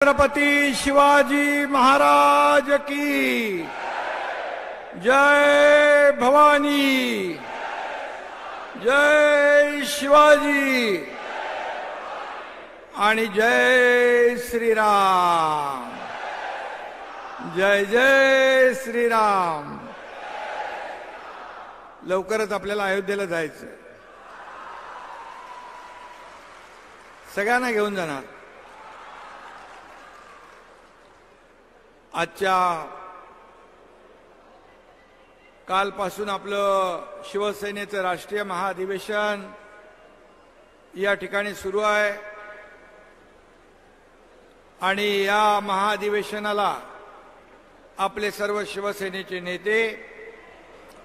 छत्रपती शिवाजी महाराज की जय। भवानी जय शिवाजी आणि जय श्रीराम। जय जय श्रीराम। लवकरच आपल्याला अयोध्येला जायचं, सगळ्यांना घेऊन जाणार। आजच्या कालपासून आपलं शिवसेनेचं राष्ट्रीय महाअधिवेशन या ठिकाणी सुरू आहे आणि या महाअधिवेशनाला आपले सर्व शिवसेनेचे नेते,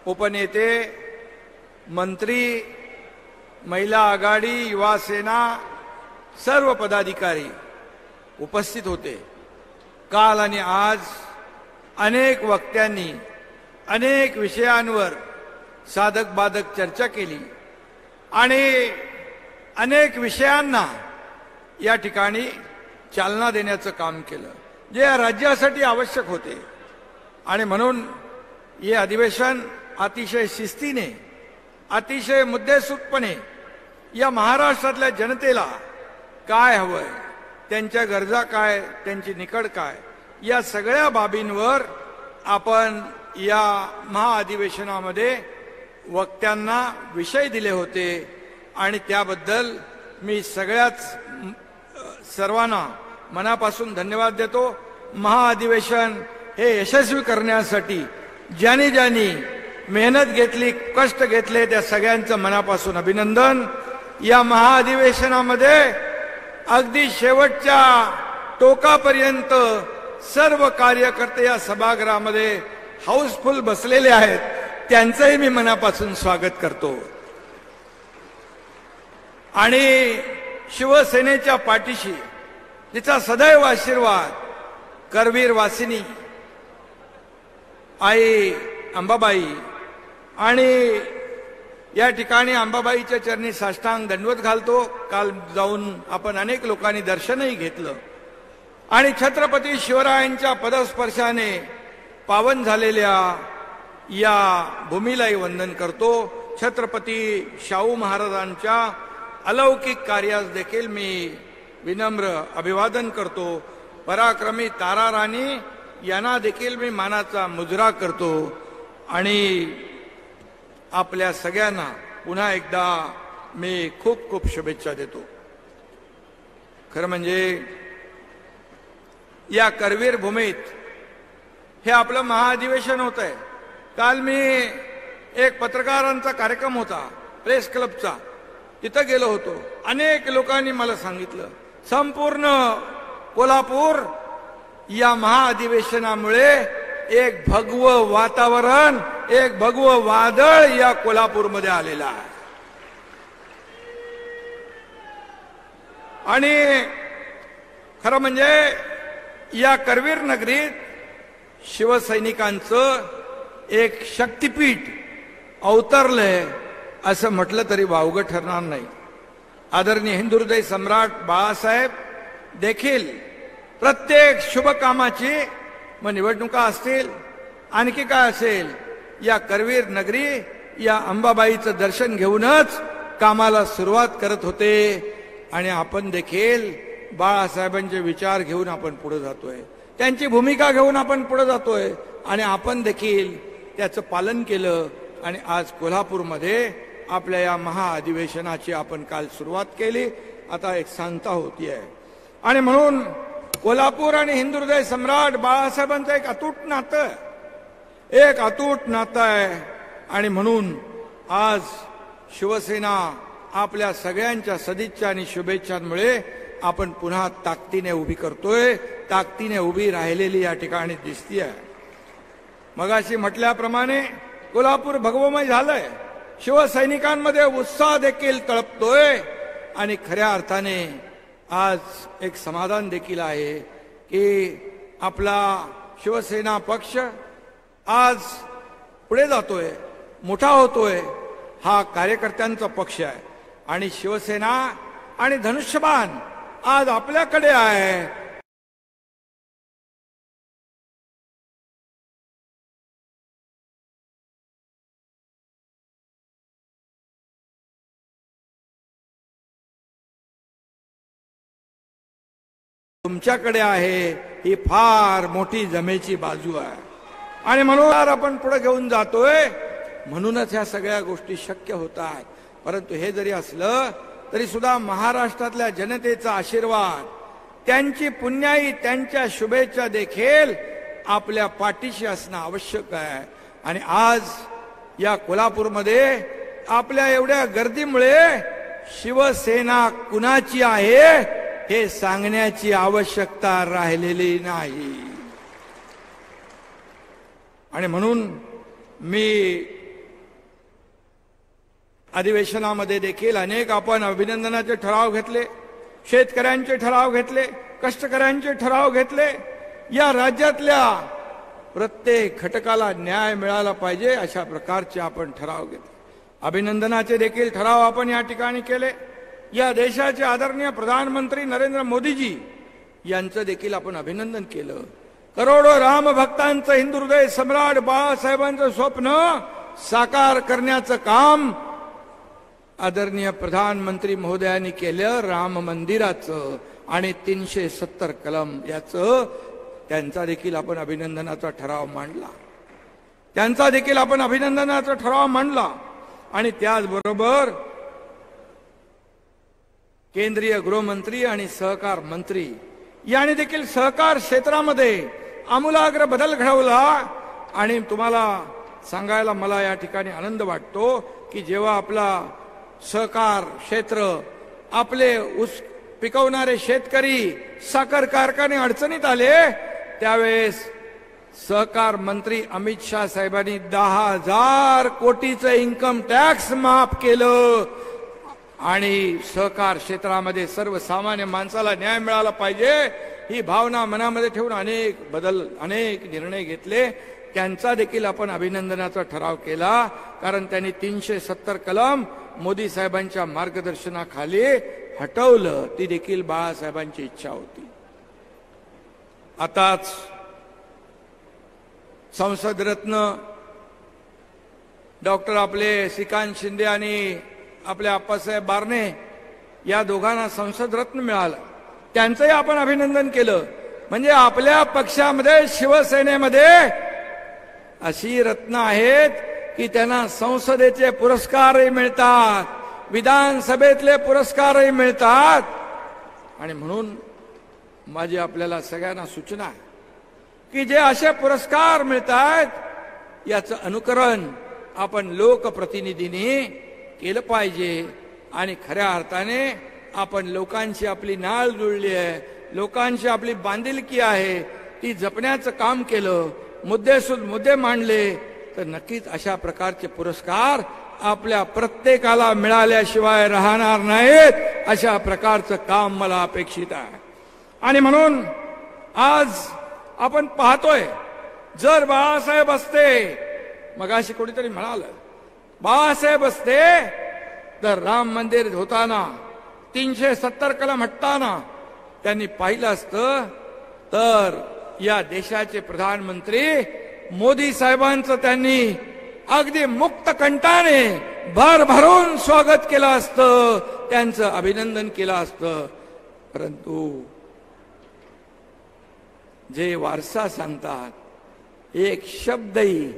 उपनेते, मंत्री, महिला आघाडी, युवा सेना सर्व पदाधिकारी उपस्थित होते। काल आणि आज अनेक वक्त्यांनी अनेक विषयांवर साधक बाधक चर्चा केली आणि अनेक विषयांना या ठिकाणी चालना देण्याचं काम केलं, जे या राज्यासाठी आवश्यक होते। आणि म्हणून हे अधिवेशन अतिशय शिस्तीने, अतिशय मुद्देसूदपणे या महाराष्ट्रातल्या जनतेला काय हवंय, त्यांच्या गरजा काय, त्यांची निकड काय, या सगळ्या बाबींवर आपण या महाअधिवेशनामध्ये वक्त्यांना विषय दिले होते आणि त्याबद्दल मी सर्वांना मनापासून धन्यवाद देतो। महाअधिवेशन हे यशस्वी करण्यासाठी ज्यांनी ज्यांनी मेहनत घेतली, कष्ट घेतले, त्या सगळ्यांचं मनापासून अभिनंदन। या महाअधिवेशनामध्ये अगदी शेवटच्या टोकापर्यंत सर्व कार्यकर्ते या सभागृहामध्ये हाऊसफुल बसलेले आहेत, त्यांचंही मी मनापासून स्वागत करतो। आणि शिवसेनेच्या पाठीशी तिचा सदैव आशीर्वाद करवीर वासिनी आई अंबाबाई, आणि या ठिकाणी अंबाबाईच्या चरणी साष्टांग दंडवत घालतो। काल जाऊन आपण अनेक लोकांनी दर्शनही घेतलं आणि छत्रपती शिवरायांच्या पदस्पर्शाने पावन झालेल्या या भूमीलाही वंदन करतो। छत्रपती शाहू महाराजांच्या अलौकिक कार्यास देखील मी विनम्र अभिवादन करतो। पराक्रमी तारा राणी यांना देखील मी मानाचा मुजरा करतो आणि आपल्या सगळ्यांना पुन्हा एकदा मी खूप खूप शुभेच्छा देतो। खरं म्हणजे या करवीर भूमीत हे आपलं महाअधिवेशन होत आहे। काल मी एक पत्रकारांचा कार्यक्रम होता, प्रेस क्लबचा, तिथं गेलो होतो। अनेक लोकांनी मला सांगितलं संपूर्ण कोल्हापूर या महाअधिवेशनामुळे एक भगवं वातावरण, एक भगवं वादळ या कोल्हापूरमध्ये आलेलं आहे। आणि खरं म्हणजे या करवीर नगरीत शिवसैनिकांचं एक शक्तिपीठ अवतरलंय असं म्हटलं तरी वावगं ठरणार नाही। आदरणीय हिंदुहृदय सम्राट बाळासाहेब देखील प्रत्येक शुभ कामाची, मग निवडणुका असतील, आणखी काय असेल, या करवीर नगरी या अंबाबाईचं दर्शन घेऊनच कामाला सुरुवात करत होते। आणि आपण देखील बाळासाहेबांचे विचार घेऊन आपण पुढे जातोय, त्यांची भूमिका घेऊन आपण पुढे जातोय आणि आपण देखील त्याचं पालन केलं। आणि आज कोल्हापूरमध्ये आपल्या या महाअधिवेशनाची आपण काल सुरुवात केली, आता एक सांगता होती आहे। आणि म्हणून कोल्हापूर आणि हिंदुहृदय सम्राट बाळासाहेबांचं एक अतूट नातं आहे। आणि म्हणून आज शिवसेना आपल्या सगळ्यांच्या सदिच्छा आणि शुभेच्छांमुळे आपण पुन्हा ताकदीने उभी करतोय, ताकदीने उभी राहिलेली या ठिकाणी दिसतीये। मगाशी म्हटल्याप्रमाणे कोल्हापूर भगवमय झालंय, शिवसैनिकांमध्ये उत्साह देखील तळपतोय आणि खऱ्या अर्थाने आज एक समाधान देखील आहे की आपला शिवसेना पक्ष आज पुढे जातोय, मोठा होतोय। हा कार्यकर्त्यांचा पक्ष आहे आणि शिवसेना आणि धनुष्यबाण आज आपल्याकडे आहे। तुमच्याकडे आहे ही फार मोठी जमेची बाजू आहे आणि म्हणून आपण पुढे घेऊन जातोय. म्हणूनच ह्या सगळ्या गोष्टी शक्य होत आहेत. परंतु हे जरी असलं तरी सुद्धा महाराष्ट्रातल्या जनतेचा आशीर्वाद, त्यांची पुण्याई, त्यांच्या शुभेच्छा देखील आपल्या पाठीशी असणं आवश्यक आहे. आणि आज या कोल्हापूरमध्ये आपल्या एवढ्या गर्दीमुळे शिवसेना कुणाची आहे हे सांगण्याची आवश्यकता राहिलेली नाही. आणि म्हणून मी अधिवेशनामध्ये देखील अनेक आपण अभिनंदनाचे ठराव घेतले, शेतकऱ्यांचे ठराव घेतले, कष्टकऱ्यांचे ठराव घेतले. या राज्यातल्या प्रत्येक घटकाला न्याय मिळाला पाहिजे अशा प्रकारचे आपण ठराव घेतले. अभिनंदनाचे देखील ठराव आपण या ठिकाणी केले. या देशाचे आदरणीय प्रधानमंत्री नरेंद्र मोदीजी यांचं देखील आपण अभिनंदन केलं. करोडो राम भक्तांचं हिंदू हृदय सम्राट बाळासाहेबांचं स्वप्न साकार करण्याचं काम आदरणीय प्रधानमंत्री महोदयांनी केलं. राम मंदिराचं आणि 370 कलम याचं त्यांचा देखील आपण अभिनंदनाचा ठराव मांडला. त्यांचा देखील आपण अभिनंदनाचा ठराव मांडला. आणि त्याचबरोबर केंद्रीय गृहमंत्री आणि सहकार मंत्री यांनी देखील सहकार क्षेत्रामध्ये आमूलाग्र बदल घडवला. आणि तुम्हाला सांगायला मला या ठिकाणी आनंद वाटतो की जेव्हा आपला सहकार क्षेत्र, आपले ऊस पिकवणारे शेतकरी, साखर कारखाने अडचणीत आले त्यावेळेस सहकार मंत्री अमित शाह साहेबांनी 10,000 कोटीचं इन्कम टॅक्स माफ केलं. आणि सहकार क्षेत्रामध्ये सर्वसामान्य माणसाला न्याय मिळाला पाहिजे ही भावना मनामध्ये ठेवून अनेक बदल, अनेक निर्णय घेतले. त्यांचा देखील आपण अभिनंदनाचा ठराव केला. कारण त्यांनी 370 कलम मोदी साहेबांच्या मार्गदर्शनाखाली हटवलं. ती देखील बाळासाहेबांची इच्छा होती. आताच संसद रत्न डॉक्टर आपले श्रीकांत शिंदे आणि आपले आप्पासाहेब बारणे या दोघांना संसद रत्न मिळालं. त्यांचंही आपण अभिनंदन केलं. म्हणजे आपल्या पक्षामध्ये, शिवसेनेमध्ये अशी रत्न आहेत की त्यांना संसदेचे पुरस्कारही मिळतात, विधानसभेतले पुरस्कारही मिळतात. आणि म्हणून माझी आपल्याला सगळ्यांना सूचना आहे की जे असे पुरस्कार मिळतात याचं अनुकरण आपण लोकप्रतिनिधींनी केलं पाहिजे. आणि खऱ्या अर्थाने आपण लोकांची आपली नाळ जुळली आहे, लोकांची आपली बांधिलकी आहे, ती जपण्याचं काम केलं, मुद्दे मांडले तर नक्कीच अशा प्रकारचे पुरस्कार आपल्या प्रत्येकाला मिळाल्याशिवाय राहणार नाहीत. अशा प्रकारचं काम मला अपेक्षित आहे. आणि म्हणून आज आपण पाहतोय, जर बाळासाहेब असते, मगाशी कोणीतरी म्हणालं, बाळासाहेब असते तर राम मंदिर होताना 370 कलम हटताना त्यांनी पाहिलं असतं तर या देशाचे प्रधानमंत्री मोदी साहेबांचं त्यांनी अगदी मुक्त कंठाने भरभरून स्वागत केलं असतं, त्यांचं अभिनंदन केलं असतं. परंतु जे वारसा सांगतात एक शब्दही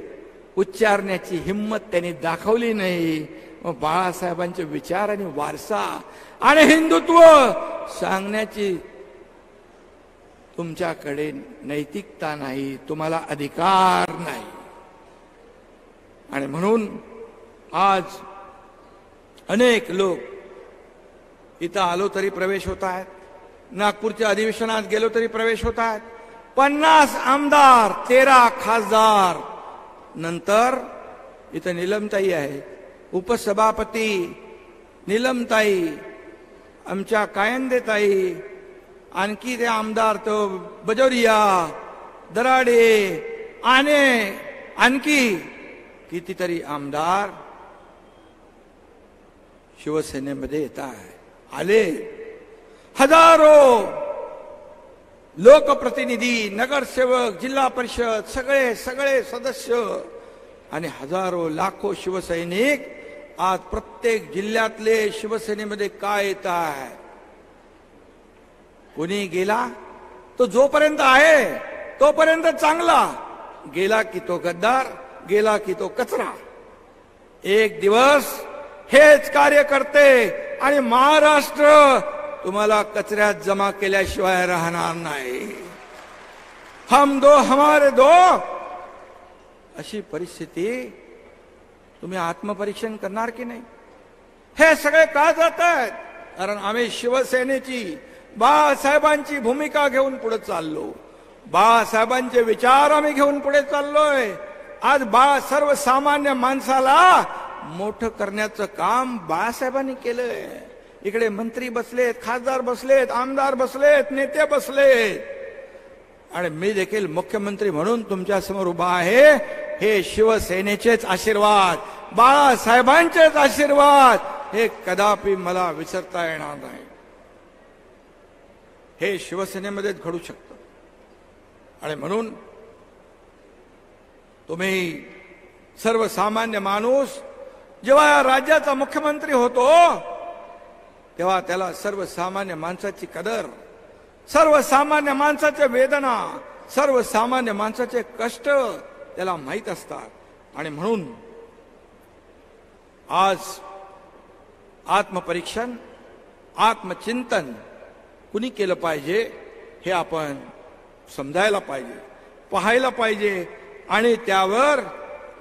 उच्चारण्याची हिम्मत त्यांनी दाखवली नाही. बाळासाहेबांचे विचार आणि वारसा आणि हिंदुत्व सांगण्याची तुमच्याकडे नैतिकता नाही, तुम्हाला अधिकार नाही. आणि म्हणून आज अनेक लोक इथं आलो तरी प्रवेश होत आहेत, नागपूरच्या अधिवेशनात गेलो तरी प्रवेश होत आहेत. 50 आमदार, 13 खासदार, नंतर इथं नीलमताई आहे, उपसभापती नीलमताई, आमच्या कायंदेताई, आणखी ते आमदार तो बजोरिया, दराडे आणि आणखी कितीतरी आमदार शिवसेनेमध्ये येत आहे. आले हजारो लोकप्रतिनिधी, नगरसेवक, जिल्हा परिषद, सगळे सदस्य आणि हजारो लाखो शिवसैनिक आज प्रत्येक जिल्ह्यातले शिवसेनेमध्ये काय येत आहे. कोणी गेला तो जोपर्यंत आहे तोपर्यंत चांगला, गेला की तो गद्दार, गेला की तो कचरा. एक दिवस हेच कार्य करते आणि महाराष्ट्र तुम्हाला कचऱ्यात जमा केल्याशिवाय राहणार नाही. हम दो हमारे दो, अशी परिस्थिती तुम्ही आत्मपरीक्षण करणार की नाही? हे सगळे का जात आहेत? कारण आम्ही शिवसेनेची, बाळासाहेबांची भूमिका घेऊन पुढे चाललो. बाळासाहेबांचे विचार आम्ही घेऊन पुढे चाललोय. आज सर्वसामान्य माणसाला मोठं करण्याचं काम बाळासाहेबांनी केलंय. इकडे मंत्री बसलेत, खासदार बसलेत, आमदार बसलेत, नेते बसलेत, आणि मी देखील मुख्यमंत्री म्हणून तुमच्या समोर उभा आहे. हे शिवसेनेचेच आशीर्वाद, बाळासाहेबांचेच आशीर्वाद, हे कदापि मला विसरता येणार नाही. हे शिवसेनेमध्येच घडू शकतं. आणि म्हणून तुम्ही सर्वसामान्य माणूस जेव्हा या राज्याचा मुख्यमंत्री होतो तेव्हा त्याला सर्वसामान्य माणसाची कदर, सर्वसामान्य माणसाच्या वेदना, सर्वसामान्य माणसाचे कष्ट त्याला माहीत असतात. आणि म्हणून आज आत्मपरीक्षण, आत्मचिंतन कुणी केलं पाहिजे हे आपण समजायला पाहिजे, पाहायला पाहिजे आणि त्यावर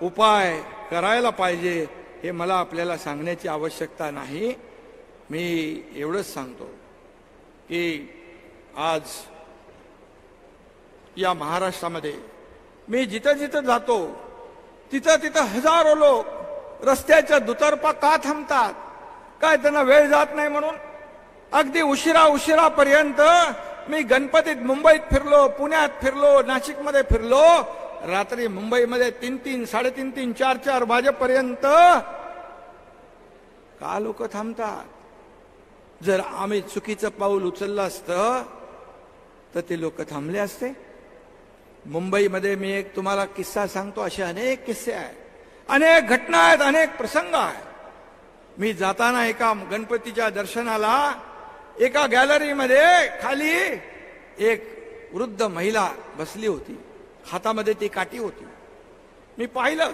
उपाय करायला पाहिजे. हे मला आपल्याला सांगण्याची आवश्यकता नाही. मी एवढंच सांगतो की आज या महाराष्ट्रामध्ये मी जिथं जिथं जातो तिथं तिथं हजारो लोक रस्त्याच्या दुतर्फा का थांबतात? काय त्यांना वेळ जात नाही म्हणून? अगदी उशिरापर्यंत मी गणपतीत मुंबईत फिरलो, पुण्यात फिरलो, नाशिकमध्ये फिरलो. रात्री मुंबईमध्ये 3-3, 3:30, 4-4 वाजेपर्यंत का लोक थांबतात? जर आम्ही चुकीचं पाऊल उचललं असतं तर ते लोक थांबले असते. मुंबईमध्ये मी एक तुम्हाला किस्सा सांगतो. असे अनेक किस्से आहेत, अनेक घटना आहेत, अनेक प्रसंग आहेत. मी जाताना एका गणपतीच्या दर्शनाला एका गॅलरीमध्ये खाली एक वृद्ध महिला बसली होती, हातामध्ये ती काठी होती. मी पाहिलं,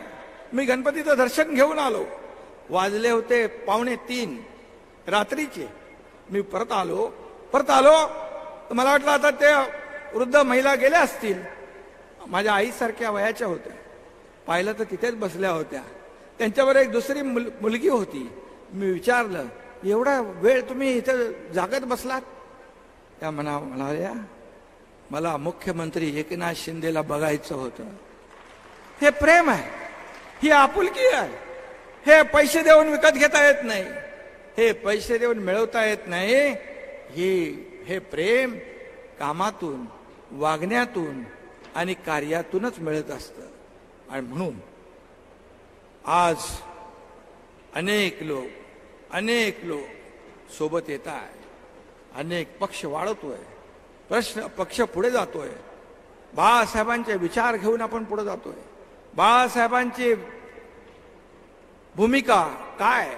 मी गणपतीचं दर्शन घेऊन आलो. वाजले होते 2:45 रात्रीचे. मी परत आलो तर मला वाटलं आता ते वृद्ध महिला गेल्या असतील. माझ्या आईसारख्या वयाच्या होत्या. पाहिलं तर तिथेच बसल्या होत्या. त्यांच्यावर एक दुसरी मुलगी होती. मी विचारलं, एवढा वेळ तुम्ही इथं जागत बसलात? त्या म्हणाल्या, मला मुख्यमंत्री एकनाथ शिंदेला बघायचं होतं. हे प्रेम आहे, ही आपुलकी आहे. हे पैसे देऊन विकत घेता येत नाही, हे पैसे देऊन मिळवता येत नाही. हे प्रेम कामातून, वागण्यातून आणि कार्यातूनच मिळत असतं. आणि म्हणून आज अनेक लोक सोबत येत आहे. अनेक पक्ष वाढवतोय, पक्ष पुढे जातोय. बाळासाहेबांचे विचार घेऊन आपण पुढे जातोय. बाळासाहेबांची भूमिका काय?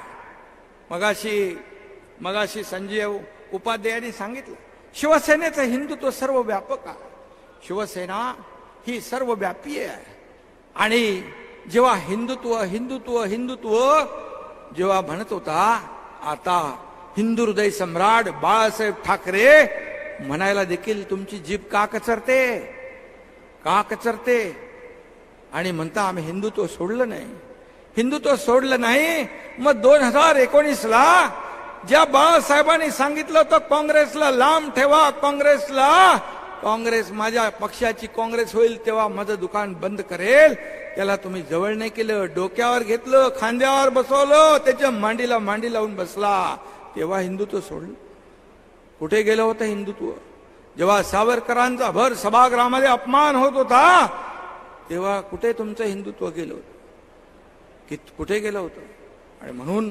मगाशी संजय उपाध्यायांनी सांगितलं, शिवसेनेचं हिंदुत्व सर्व व्यापक आहे. शिवसेना ही सर्वव्यापी आहे. आणि जेव्हा हिंदुत्व जेव्हा म्हणत होता, आता हिंदू हृदय सम्राट बाळासाहेब ठाकरे म्हणायला देखील तुमची जीभ का कचरते? आणि म्हणता आम्ही हिंदुत्व सोडलं नाही. मग 2019ला ज्या बाळासाहेबांनी सांगितलं होतं काँग्रेसला लांब ठेवा, काँग्रेस माझ्या पक्षाची काँग्रेस होईल तेव्हा माझं दुकान बंद करेल, त्याला तुम्ही जवळ नाही केलं. डोक्यावर घेतलं, खांद्यावर बसवलं, त्याच्या मांडीला मांडी लावून बसला. तेव्हा हिंदुत्व सोडलं. कुठे गेलं होतं हिंदुत्व? जेव्हा सावरकरांचा भर सभागृहामध्ये अपमान होत होता तेव्हा कुठे तुमचं हिंदुत्व गेलं होतं? कुठे गेलं होतं? आणि म्हणून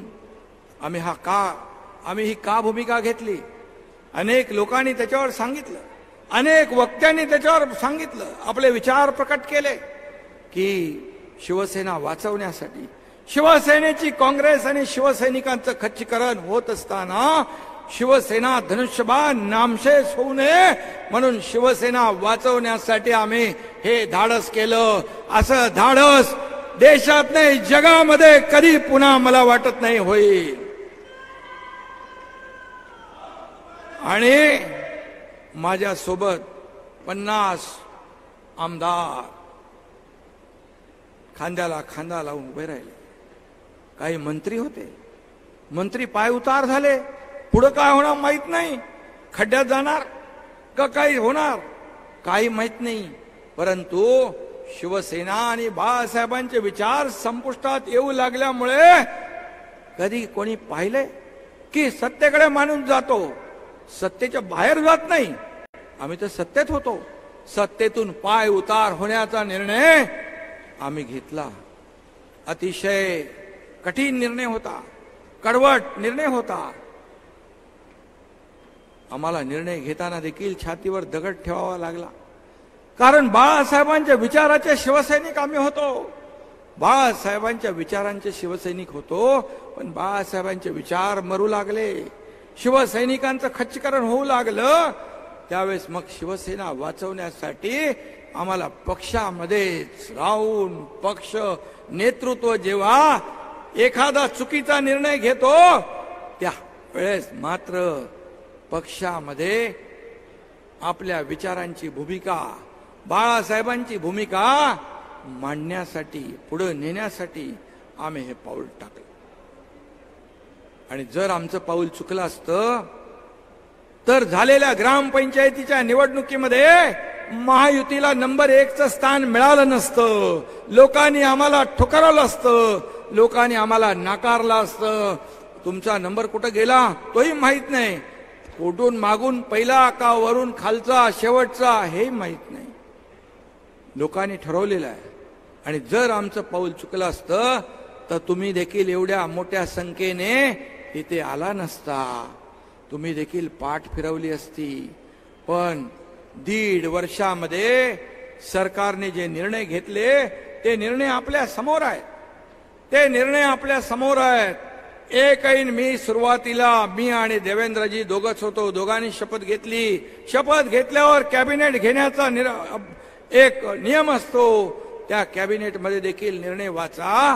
आम्ही ही का भूमिका घेतली? अनेक लोकांनी त्याच्यावर सांगितलं, अनेक वक्त्यांनी त्याच्यावर सांगितलं, आपले विचार प्रकट केले की शिवसेना वाचवण्यासाठी, शिवसेनेची काँग्रेस आणि शिवसैनिकांचं खच्चीकरण होत असताना शिवसेना धनुष्यबाण नामशेष होऊ नये म्हणून शिवसेना वाचवण्यासाठी आम्ही हे धाडस केलं. असं धाडस देशात नाही जगामध्ये कधी पुन्हा मला वाटत नाही होईल. आणि माझ्या सोबत 50 आमदार खांद्याला खांदा लावून उभे राहिले. काही मंत्री होते, मंत्री पाय उतार झाले. पुढे काय होणार माहित नाही, खड्ड्यात जाणार का काही होणार काही माहित नाही. परंतु शिवसेना आणि बाळासाहेबांचे विचार संपुष्टात येऊ लागल्यामुळे कधी कोणी पाहिले की सत्तेकडे माणूस जातो, सत्तेच्या बाहेर जात नाही. आम्ही तर सत्तेत होतो. सत्तेतून पाय उतार होण्याचा निर्णय आम्ही घेतला. अतिशय कठीण निर्णय होता, कडवट निर्णय होता. आम्हाला निर्णय घेताना देखील छातीवर दगड ठेवावा लागला. कारण बाळासाहेबांच्या विचाराचे शिवसैनिक आम्ही होतो. बाळासाहेबांच्या विचारांचे शिवसैनिक होतो. पण बाळासाहेबांचे विचार मरू लागले, शिवसैनिकांचं खच्चीकरण होऊ लागलं. त्यावेळेस मग शिवसेना वाचवण्यासाठी आम्हाला पक्षामध्येच राहून पक्ष नेतृत्व जेव्हा एखादा चुकीचा निर्णय घेतो त्या वेळेस मात्र पक्षामध्ये आपल्या विचारांची भूमिका, बाळासाहेबांची भूमिका मांडण्यासाठी, पुढे नेण्यासाठी आम्ही हे पाऊल टाकलं. आणि जर आमचं पाऊल चुकलं असतं तर झालेल्या ग्रामपंचायतीच्या निवडणुकीमध्ये महायुतीला नंबर 1चं स्थान मिळालं नसतं. लोकांनी आम्हाला ठुकरवलं असतं, लोकांनी आम्हाला नाकारलं असतं. तुमचा नंबर कुठं गेला तोही माहित नाही, कुठून मागून पहिला का वरून खालचा शेवटचा हे माहित नाही. लोकांनी ठरवलेलं आहे. आणि जर आमचं पाऊल चुकलं असतं तर तुम्ही देखील एवढ्या मोठ्या संख्येने इथे आला नसता, तुम्ही देखील पाठ फिरवली असती. पण 1.5 वर्षामध्ये सरकारने जे निर्णय घेतले ते निर्णय आपल्या समोर आहेत. ते निर्णय आपल्या समोर आहेत. एकही मी सुरुवातीला मी आणि देवेंद्रजी दोघच होतो. दोघांनी शपथ घेतली. शपथ घेतल्यावर कॅबिनेट घेण्याचा एक नियम असतो. त्या कॅबिनेटमध्ये देखील निर्णय वाचा.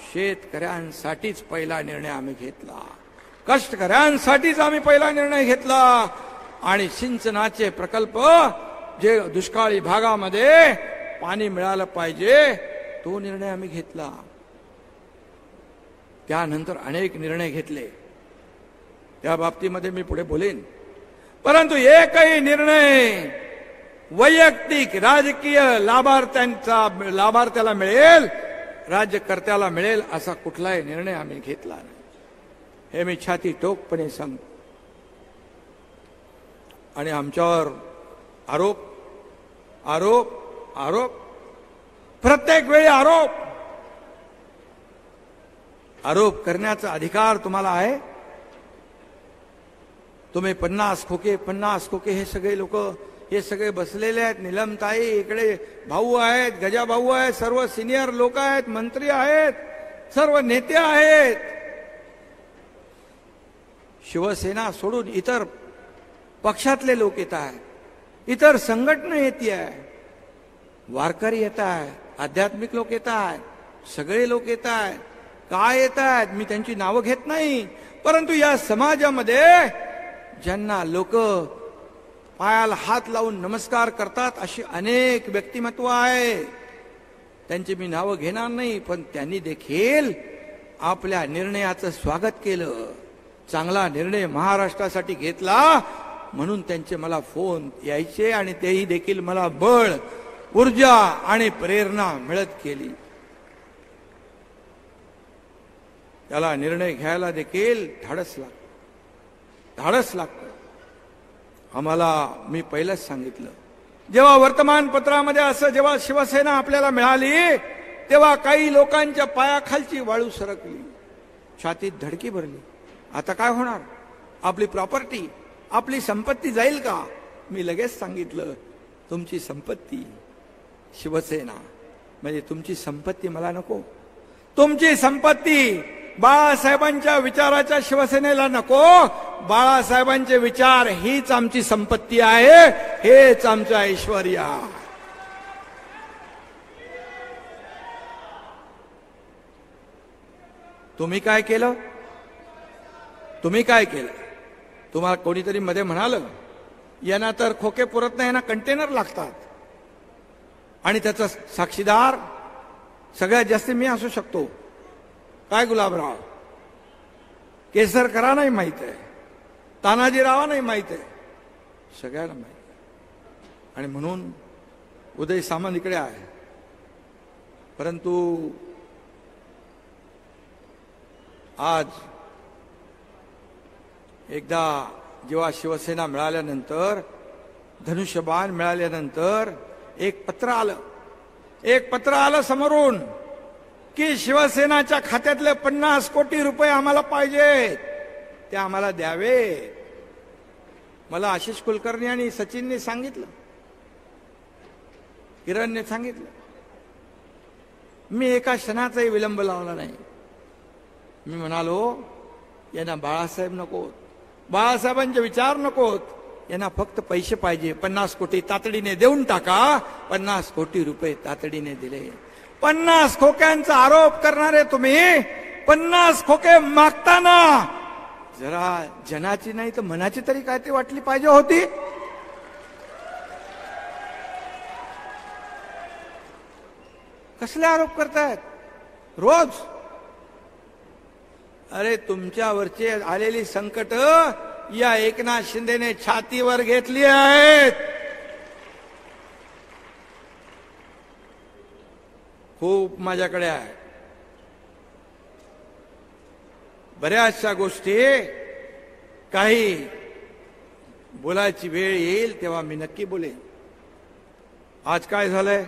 शेतकऱ्यांसाठीच पहिला निर्णय आम्ही घेतला, कष्टकऱ्यांसाठीच आम्ही पहिला निर्णय घेतला. आणि सिंचनाचे प्रकल्प जे दुष्काळी भागामध्ये पाणी मिळालं पाहिजे तो निर्णय आम्ही घेतला. त्यानंतर अनेक निर्णय घेतले, त्या बाबतीमध्ये मी पुढे बोलेन. परंतु एकही निर्णय वैयक्तिक राजकीय लाभार्थ्याला मिळेल, राज्यकर्त्याला मिळेल असा कुठलाही निर्णय आम्ही घेतला नाही. हे मी छाती टोकपणे सांगतो. आणि आमच्यावर आरोप आरोप आरोप, प्रत्येक वेळी आरोप. आरोप करण्याचा अधिकार तुम्हाला आहे. तुम्ही 50 खोके हे सगळे लोक, हे सगळे बसलेले आहेत. निलमताई इकडे भाऊ आहेत, गजा भाऊ आहेत, सर्व सिनियर लोक आहेत, मंत्री आहेत, सर्व नेते आहेत. शिवसेना सोडून इतर पक्षातले लोक येत आहेत, इतर संघटना येते आहे, वारकरी येत आहेत, आध्यात्मिक लोक येत आहेत, सगळे लोक येत आहेत. काय येत आहेत मी त्यांची नावं घेत नाही. परंतु या समाजामध्ये ज्यांना लोक पायाला हात लावून नमस्कार करतात अशी अनेक व्यक्तिमत्व आहे. त्यांची मी नावं घेणार नाही. पण त्यांनी देखील आपल्या निर्णयाचं स्वागत केलं. चांगला निर्णय महाराष्ट्रासाठी घेतला म्हणून त्यांचे मला फोन यायचे आणि तेही देखील मला बळ, ऊर्जा आणि प्रेरणा मिळत गेली. त्याला निर्णय घ्यायला देखील धाडस लागतं. आम्हाला मी पहिलंच सांगितलं, जेव्हा वर्तमानपत्रामध्ये असं जेव्हा शिवसेना आपल्याला मिळाली तेव्हा काही लोकांच्या पायाखालची वाळू सरकली, छातीत धडकी भरली. आता काय होणार? आपली प्रॉपर्टी, आपली संपत्ती जाईल का? मी लगेच सांगितलं, तुमची संपत्ती शिवसेना म्हणजे तुमची संपत्ती मला नको. तुमची संपत्ती बाळासाहेबांच्या विचाराच्या शिवसेनेला नको. बाळासाहेबांचे विचार हीच आमची संपत्ती आहे, हेच आमचं ऐश्वर्य आहे. तुम्ही काय केलं? तुम्ही काय केलं? तुम्हाला कोणीतरी मध्ये म्हणालं यांना तर खोके पुरत नाही, यांना कंटेनर लागतात, आणि त्याचा साक्षीदार सगळ्यात जास्त मी असू शकतो. काय गुलाबराव, केसरकरांना नाही माहित आहे, तानाजीरावांना नाही माहित आहे, सगळ्यांना माहित आहे. आणि म्हणून उदय सामंत इकडे आहे. परंतु आज एकदा जेव्हा शिवसेना मिळाल्यानंतर, धनुष्यबाण मिळाल्यानंतर एक पत्र आलं समोरून की शिवसेनाच्या खात्यातले 50 कोटी रुपये आम्हाला पाहिजेत, ते आम्हाला द्यावे. मला आशिष कुलकर्णी आणि सचिनने सांगितलं, किरणने सांगितलं. मी एका क्षणाचाही विलंब लावला नाही. मी म्हणालो यांना बाळासाहेब नकोत, बाळासाहेबांचे विचार नकोत, यांना फक्त पैसे पाहिजे. 50 कोटी तातडीने देऊन टाका. 50 कोटी रुपये तातडीने दिले. 50 खोक्यांचा आरोप करणारे तुम्ही 50 खोके मागताना जरा जनाची नाही तर मनाची तरी काय ते वाटली पाहिजे होती. कसले आरोप करतायत रोज? अरे तुमच्यावरचे आलेली संकट या एकनाथ शिंदेने छातीवर घेतली आहेत. खूप माझ्याकडे आहे बऱ्याचशा गोष्टी. काही बोलायची वेळ येईल तेव्हा मी नक्की बोलेन. आज काय झालंय?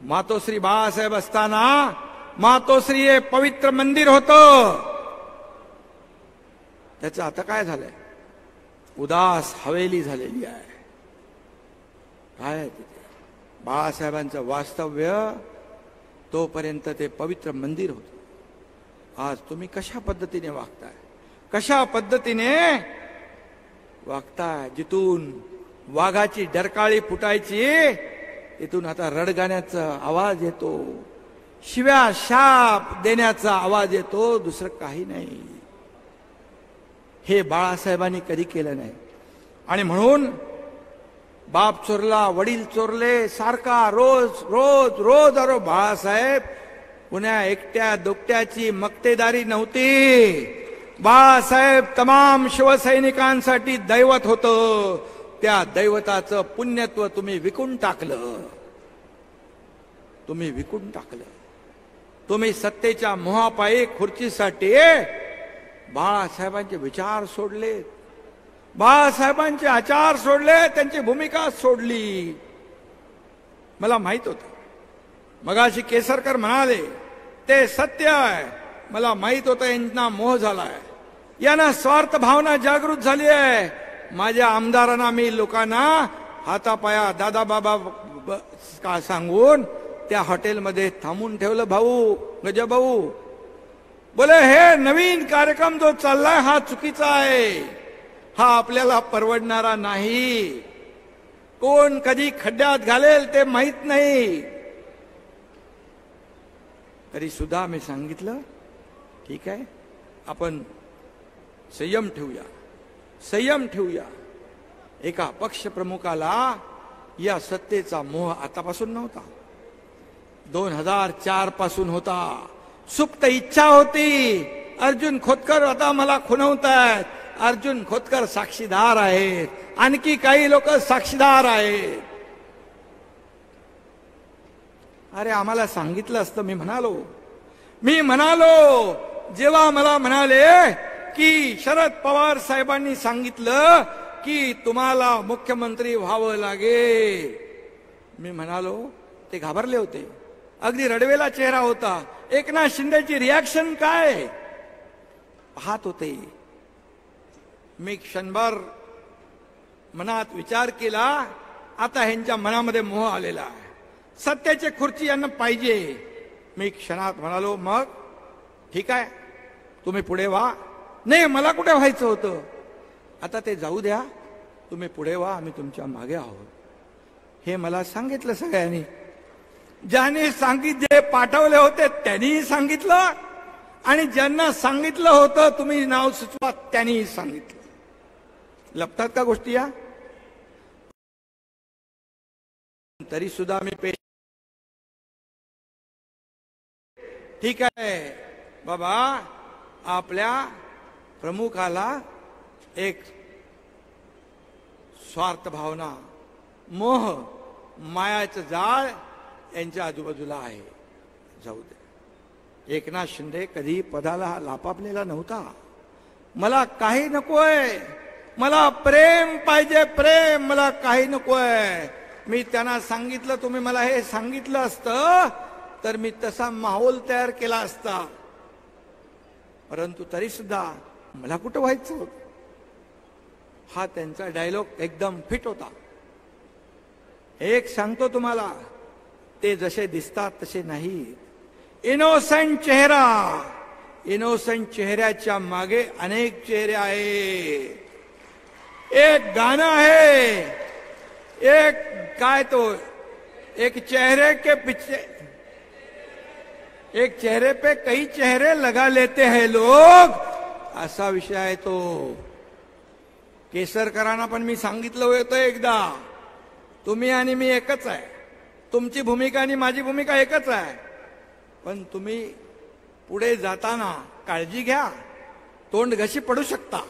मातोश्री बाळासाहेब असताना मातोश्री हे पवित्र मंदिर होतं, त्याचं आता काय झालंय? उदास हवेली झालेली आहे. काय आहे तिथे? बाळासाहेबांचं वास्तव्य तोपर्यंत ते पवित्र मंदिर होतं. आज तुम्ही कशा पद्धतीने वागताय? कशा पद्धतीने वागताय? जिथून वाघाची डरकाळी फुटायची तिथून आता रडगाण्याचा आवाज येतो, शिव्या शाप देण्याचा आवाज येतो, दुसरं काही नाही. हे बाळासाहेबांनी कधी केलं नाही. आणि म्हणून बाप चोरला, वडील चोरले, सारखा रोज रोज रोज. अरे बाळासाहेब पुण्या एकट्या दोकट्याची मक्तेदारी नव्हती. बाळासाहेब तमाम शिवसैनिकांसाठी दैवत होतं. त्या दैवताचं पुण्यत्व तुम्ही विकून टाकलं. तुम्ही विकून टाकलं. तुम्ही सत्तेच्या मोहापायी खुर्चीसाठी बाळासाहेबांचे विचार सोडले, बाळासाहेबांचे आचार सोडले, त्यांची भूमिका सोडली. मला माहित होतं. मगाशी केसरकर म्हणाले ते सत्य आहे. मला माहित होतं यांना मोह झालाय, यांना स्वार्थ भावना जागृत झाली आहे. माझ्या आमदारांना मी लोकांना हातापाया दादा बाबा का सांगून त्या हॉटेलमध्ये थांबून ठेवलं. भाऊ गजब भाऊ बोले हे नवीन कार्यक्रम जो चाललाय हा चुकीचा आहे, हा आपल्याला परवडणारा नाही. कोण कधी खड्ड्यात घालेल ते माहित नाही. तरी सुद्धा मी सांगितलं ठीक आहे, आपण संयम ठेवूया, संयम ठेवूया. एका पक्ष प्रमुखाला या सत्तेचा मोह आतापासून नव्हता, 2004 पासून होता. सुप्त इच्छा होती. अर्जुन खोतकर आता मला खुणवतायत. अर्जुन खोतकर साक्षीदार आहेत, आणखी काही लोक साक्षीदार आहेत. अरे आम्हाला सांगितलं असतं. मी म्हणालो जेव्हा मला म्हणाले की शरद पवार साहेबांनी सांगितलं की तुम्हाला मुख्यमंत्री व्हावं लागेल, मी म्हणालो, ते घाबरले होते. अगदी रडवेला चेहरा होता. एकनाथ शिंदेची रिॲक्शन काय पाहत होते. मी क्षणभर मनात विचार केला, आता ह्यांच्या मनामध्ये मोह आलेला आहे, सत्याची खुर्ची यांना पाहिजे. मी क्षणात म्हणालो मग ठीक आहे, तुम्ही पुढे व्हा, नाही मला कुठे व्हायचं होतं. आता ते जाऊ द्या, तुम्ही पुढे व्हा, आम्ही तुमच्या मागे आहोत. हे मला सांगितलं सगळ्यांनी. ज्यांनी जे पाठवले होते त्यांनीही सांगितलं, आणि ज्यांना सांगितलं होतं तुम्ही नाव सुचवा त्यांनीही सांगितलं. लपतात का गोष्टी या? तरी सुद्धा मी ठीक आहे बाबा, आपल्या प्रमुखाला एक स्वार्थ भावना, मोह, मायाचं जाळ यांच्या आजूबाजूला आहे. जाऊ दे. एकनाथ शिंदे कधी पदाला लापापलेला नव्हता. मला काही नकोय, मला प्रेम पाहिजे, प्रेम, मला काही नकोय. मी त्यांना सांगितलं, तुम्ही मला हे सांगितलं असतं तर मी तसा माहोल तयार केला असता. परंतु तरी सुद्धा मला कुठं व्हायचं. हा त्यांचा डायलॉग एकदम फिट होता. एक सांगतो तुम्हाला, ते जसे दिसतात तसे नाही. इनोसेंट चेहरा, इनोसेंट चेहऱ्याच्या मागे अनेक चेहरे आहेत. एक गाणं आहे, एक काय तो, एक चेहरे के पीछे, एक चेहरे पे कई चेहरे लगा लेते हैं लोग, असा विषय आहे तो. केसरकरांना पण मी सांगितलं होतं एकदा, तुम्ही आणि मी एकच आहे, तुमची भूमिका आणि माझी भूमिका एकच आहे, पण तुम्ही पुढे जाताना काळजी घ्या, तोंड घशी पडू शकता.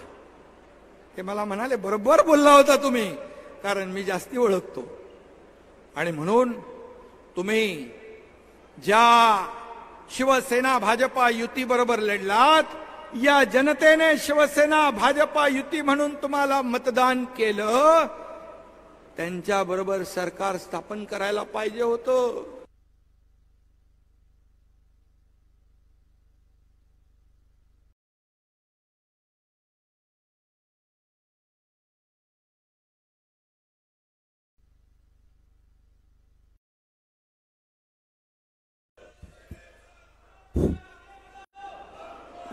ते मला म्हणाले, बरोबर बोलला होता तुम्ही, कारण मी जास्ती ओळखतो. आणि म्हणून तुम्ही ज्या शिवसेना भाजपा युती बरोबर लढलात, या जनतेने शिवसेना भाजपा युती म्हणून तुम्हाला मतदान केलं, त्यांच्या बरोबर सरकार स्थापन करायला पाहिजे होतं.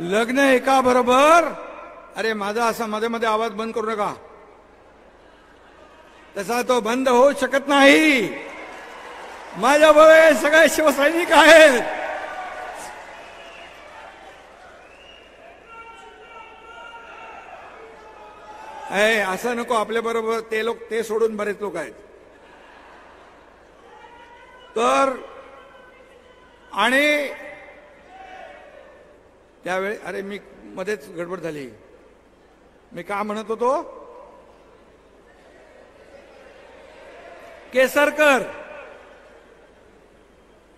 लग्न एका बरोबर, अरे माझा असा मध्ये मध्ये आवाज बंद करू नका, तसा तो बंद होऊ शकत नाही. माझ्याबरोबर सगळे शिवसैनिक आहेत. असं नको, आपल्या बरोबर ते लोक, ते सोडून बरेच लोक आहेत. तर आणि त्यावेळी, अरे मी मध्येच गडबड झाली, मी का म्हणत होतो, केसरकर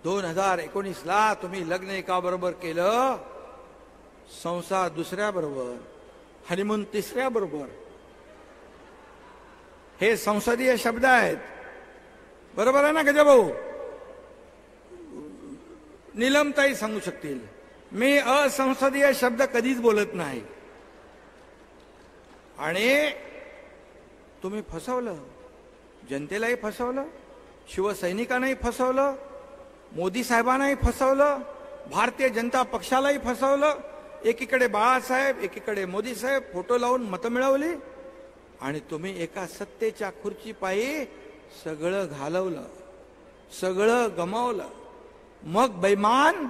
2019ला तुम्ही लग्न एका बरोबर केलं, संसार दुसऱ्या बरोबर, हनीमून तिसऱ्या बरोबर. हे संसदीय शब्द आहेत, बरोबर आहे ना गजाभाऊ? नीलमताई सांगू शकतील. मी असंसदीय शब्द कधीच बोलत नाही. आणि तुम्ही फसवलं, जनतेलाही फसवलं, शिवसैनिकांनाही फसवलं, मोदी साहेबांनाही फसवलं, भारतीय जनता पक्षालाही फसवलं. एकीकडे बाळासाहेब, एकीकडे मोदी साहेब फोटो लावून मतं मिळवली, आणि तुम्ही एका सत्तेच्या खुर्चीपायी सगळं घालवलं, सगळं गमावलं. मग बेईमान,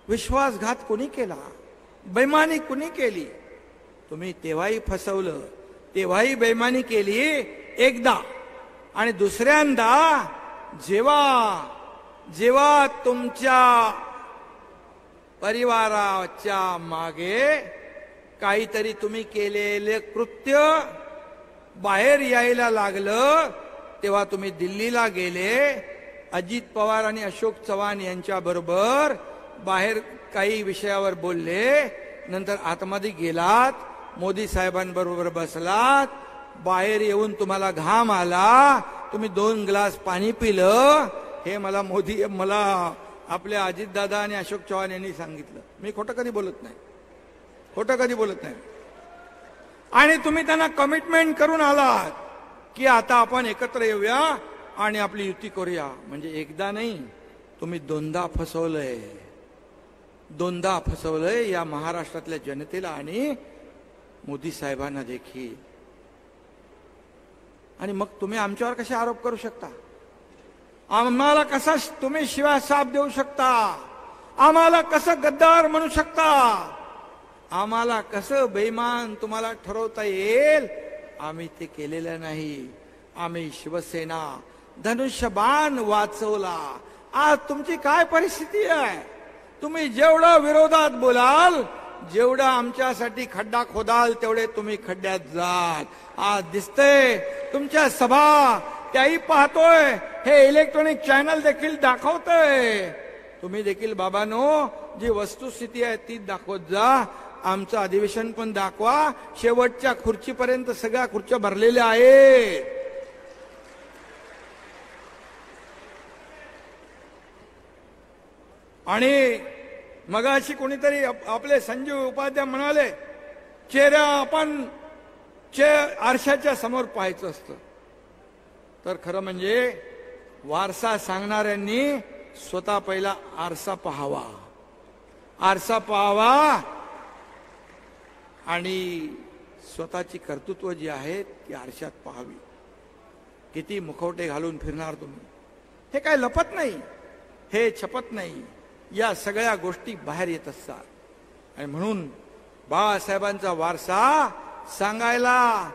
विश्वासघात कोणी केला, बेईमानी कोणी केली? तुम्ही तेव्हाही फसवलं, तेव्हाही बेईमानी केली एकदा, आणि दुसऱ्यांदा जेव्हा जेव्हा तुमच्या परिवाराच्या मागे काहीतरी तुम्ही केलेले कृत्य बाहेर यायला लागलं, तेव्हा तुम्ही दिल्लीला गेले, अजित पवार आणि अशोक चव्हाण यांच्या बरोबर बाहेर काही विषयावर बोलले, नंतर आतमध्ये गेलात, मोदी साहेबांबरोबर बसलात, बाहेर येऊन तुम्हाला घाम आला, तुम्ही 2 ग्लास पाणी पिलं. हे मला आपल्या अजितदादा आणि अशोक चव्हाण यांनी सांगितलं. मी खोटं कधी बोलत नाही, खोटं कधी बोलत नाही. आणि तुम्ही त्यांना कमिटमेंट करून आलात की आता आपण एकत्र येऊया आणि आपली युती करूया. म्हणजे एकदा नाही, तुम्ही 2दा फसवलंय. दोनदा फसवलंय या महाराष्ट्रातल्या जनतेला आणि मोदी साहेबांना देखील. आणि मग तुम्ही आमच्यावर कसे आरोप करू शकता? आम्हाला कसा तुम्ही शिवाय साप देऊ शकता? आम्हाला कसं गद्दार म्हणू शकता? आम्हाला कसं बेईमान तुम्हाला ठरवता येईल? आम्ही ते केलेलं नाही. आम्ही शिवसेना धनुष्यबाण वाचवला. आज तुमची काय परिस्थिती आहे? तुम्ही जेवढं विरोधात बोलाल, जेवढं आमच्यासाठी खड्डा खोदाल, तेवढे तुम्ही खड्ड्यात जाल. आज दिसतंय तुमच्या सभा, त्याही पाहतोय, हे इलेक्ट्रॉनिक चॅनल देखील दाखवतंय. तुम्ही देखील बाबांनो, जी वस्तुस्थिती आहे ती दाखवत जा. आमचं अधिवेशन पण दाखवा. शेवटच्या खुर्चीपर्यंत सगळ्या खुर्च्या भरलेल्या आहेत. आणि मगाशी कोणीतरी आपले संजीव उपाध्याय म्हणाले, चेहरा आपण आरशाच्या समोर पाहायचं असतं. तर खरं म्हणजे वारसा सांगणाऱ्यांनी स्वतः पहिला आरसा पाहावा. आरसा पाहावा आणि स्वतःची कर्तृत्व जी आहेत ती आरशात पाहावी. किती मुखवटे घालून फिरणार तुम्ही? हे काय लपत नाही, हे छपत नाही. या सगळ्या गोष्टी बाहेर येत असतात. आणि म्हणून बाळासाहेबांचा वारसा सांगायला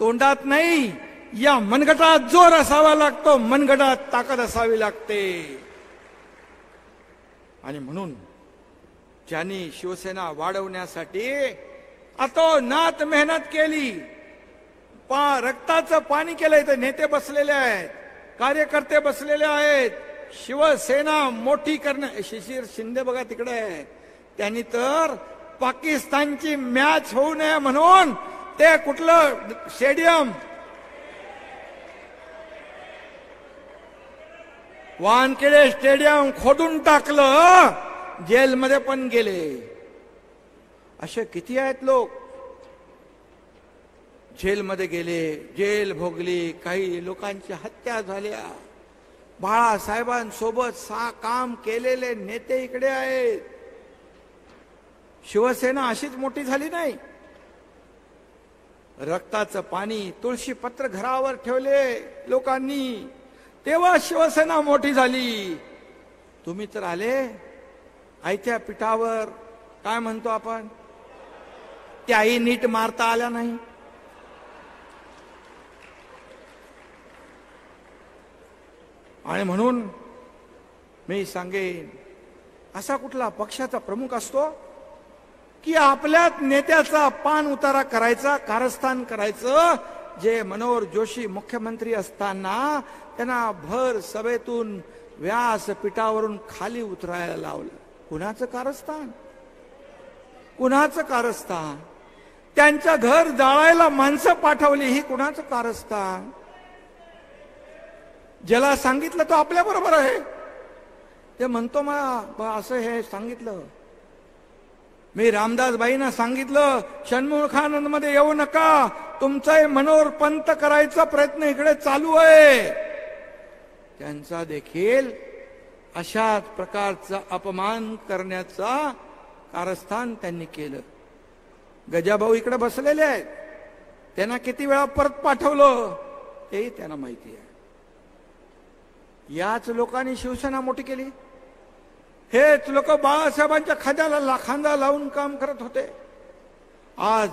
तोंडात नाही, या मनगटात जोर असावा लागतो, मनगटात ताकद असावी लागते. आणि म्हणून ज्यांनी शिवसेना वाढवण्यासाठी अतोनात मेहनत केली, रक्ताचं पाणी केलंय, तर नेते बसलेले आहेत, कार्यकर्ते बसलेले आहेत. शिवसेना मोठी करण्या, शिशिर शिंदे बघा तिकडे आहे, त्यांनी तर पाकिस्तानची मॅच होऊ नये म्हणून ते कुठलं स्टेडियम, वानखेडे स्टेडियम खोदून टाकलं, जेलमध्ये पण गेले. असे किती आहेत लोक जेलमध्ये गेले, जेल भोगली, काही लोकांची हत्या झाल्या. बाळासाहेबांसोबत काम केलेले नेते इकडे आहेत. शिवसेना अशीच मोठी झाली नाही. रक्ताचं पाणी, तुळशी पत्र घरावर ठेवले लोकांनी, तेव्हा शिवसेना मोठी झाली. तुम्ही तर आले आयत्या पिठावर, काय म्हणतो आपण, त्याही नीट मारता आल्या नाही. आणि म्हणून मी सांगेन, असा कुठला पक्षाचा प्रमुख असतो की आपल्याच नेत्याचा पान उतारा करायचा, कारस्थान करायचं. जे मनोहर जोशी मुख्यमंत्री असताना त्यांना भर सभेतून व्यासपीठावरून खाली उतरायला लावलं. कुणाचं कारस्थान? कुणाचं कारस्थान? त्यांचं घर जाळायला माणसं पाठवली, ही कुणाचं कारस्थान? ज्याला सांगितलं तो आपल्या बरोबर आहे, ते म्हणतो मला असं हे सांगितलं. मी रामदासबाईंना सांगितलं, षण्मुखानंद मध्ये येऊ नका, तुमचा मनोहर पंत करायचा प्रयत्न इकडे चालू आहे. त्यांचा देखील अशाच प्रकारचा अपमान करण्याचा कारस्थान त्यांनी केलं. गजाभाऊ इकडे बसलेले आहेत, त्यांना किती वेळा परत पाठवलं तेही त्यांना माहिती आहे. याच लोकांनी शिवसेना मोठी केली. हेच लोक बाळासाहेबांच्या खांदा लावून काम करत होते. आज